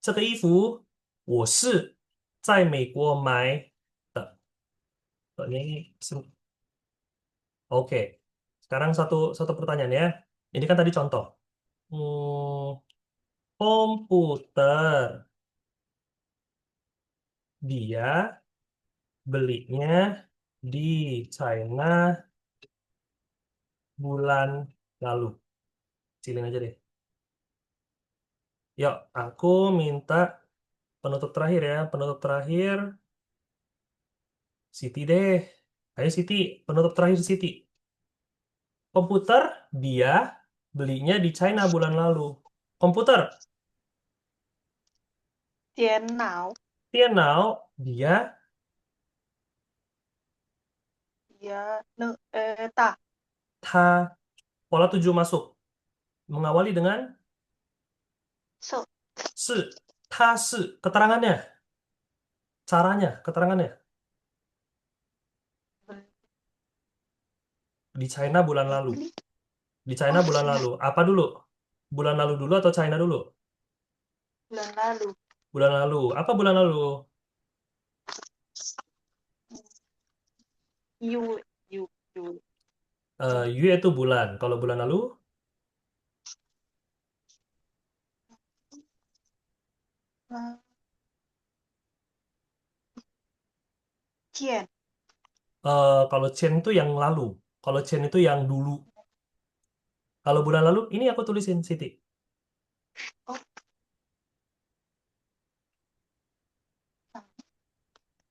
Speaker 1: 这个衣服我是在美国买的. Ini oke. Sekarang satu satu pertanyaan ya. Ini kan tadi contoh. Hmm, komputer dia belinya di China bulan lalu. Cilin aja deh. Yuk, aku minta penutup terakhir ya. Penutup terakhir Siti deh. Ayo Siti, penutup terakhir Siti. Komputer dia belinya di China bulan lalu. Komputer,
Speaker 6: 电脑
Speaker 1: dia
Speaker 6: dia ta
Speaker 1: ta pola 7 masuk. Mengawali dengan
Speaker 6: sợ
Speaker 1: se, ta se, keterangannya, caranya, keterangannya.
Speaker 6: beli
Speaker 1: Di China bulan lalu.
Speaker 6: beli
Speaker 1: Di China
Speaker 6: oh
Speaker 1: bulan
Speaker 6: Cina
Speaker 1: lalu. Apa dulu? Bulan lalu dulu atau China dulu?
Speaker 6: bulan lalu
Speaker 1: Bulan lalu. Apa bulan lalu?
Speaker 6: yu yu yu
Speaker 1: Yue itu bulan. Kalau bulan lalu,
Speaker 6: uh, Cien
Speaker 1: kalau Chen itu yang lalu. Kalau Chen itu yang dulu. Kalau bulan lalu, ini aku tulisin, Siti.
Speaker 6: oh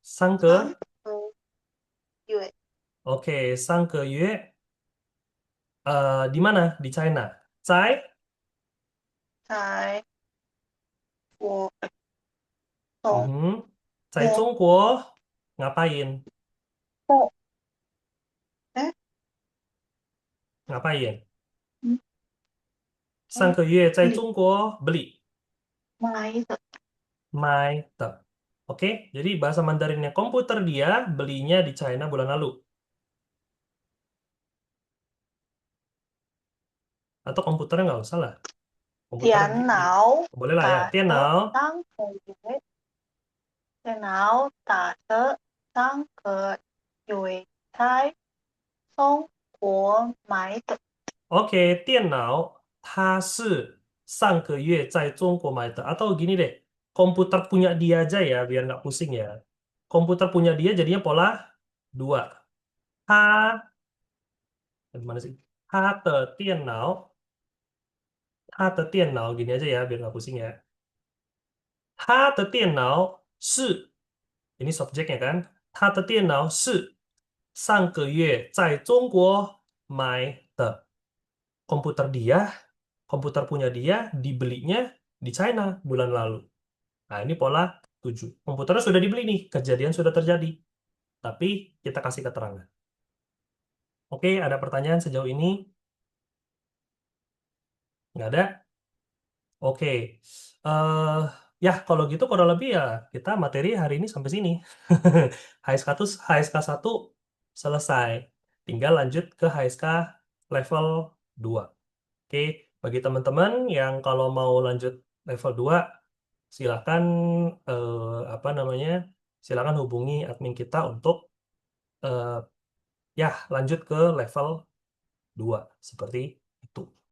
Speaker 1: Sang ke,
Speaker 6: sang yue
Speaker 1: oke, sang ke Yue, di mana? Di China. Zai,
Speaker 6: tại của tổ
Speaker 1: mhm. Zai
Speaker 6: của
Speaker 1: Zhongguo, ngapain?
Speaker 6: bộ đấy
Speaker 1: Ngapain?
Speaker 6: ừ,
Speaker 1: Sang ke Yue, Zai
Speaker 6: beli
Speaker 1: Zhongguo, beli.
Speaker 6: máy tự
Speaker 1: Mai, oke, jadi bahasa Mandarinnya komputer dia belinya di China bulan lalu. Atau komputernya nggak usah lah. Komputer
Speaker 6: điện não
Speaker 1: boleh lah ya.
Speaker 6: tả
Speaker 1: Tian
Speaker 6: sớ
Speaker 1: Nao,
Speaker 6: sang cờ yue điện não tả sớ sang cờ yue thái song của máy tự
Speaker 1: oke, 电脑它是上个月在中国买的. Atau gini deh, komputer punya dia aja ya, biar nggak pusing ya. Komputer punya dia jadinya pola 2. 他, gimana sih? 他的电脑, gini aja ya, biar nggak pusing ya. 他的电脑是, ini subjeknya kan, 他的电脑是上个月在中国买的. Komputer dia, komputer punya dia, dibelinya di China bulan lalu. Nah, ini pola 7. Komputernya sudah dibeli nih, kejadian sudah terjadi. Tapi kita kasih keterangan. Oke, ada pertanyaan sejauh ini? Nggak ada? Oke. eh ya, kalau gitu kurang lebih ya kita materi hari ini sampai sini. HSK 1 selesai. Tinggal lanjut ke HSK level 2. Oke, bagi teman-teman yang kalau mau lanjut level 2, silakan apa namanya? Silakan hubungi admin kita untuk eh, ya lanjut ke level 2 seperti itu.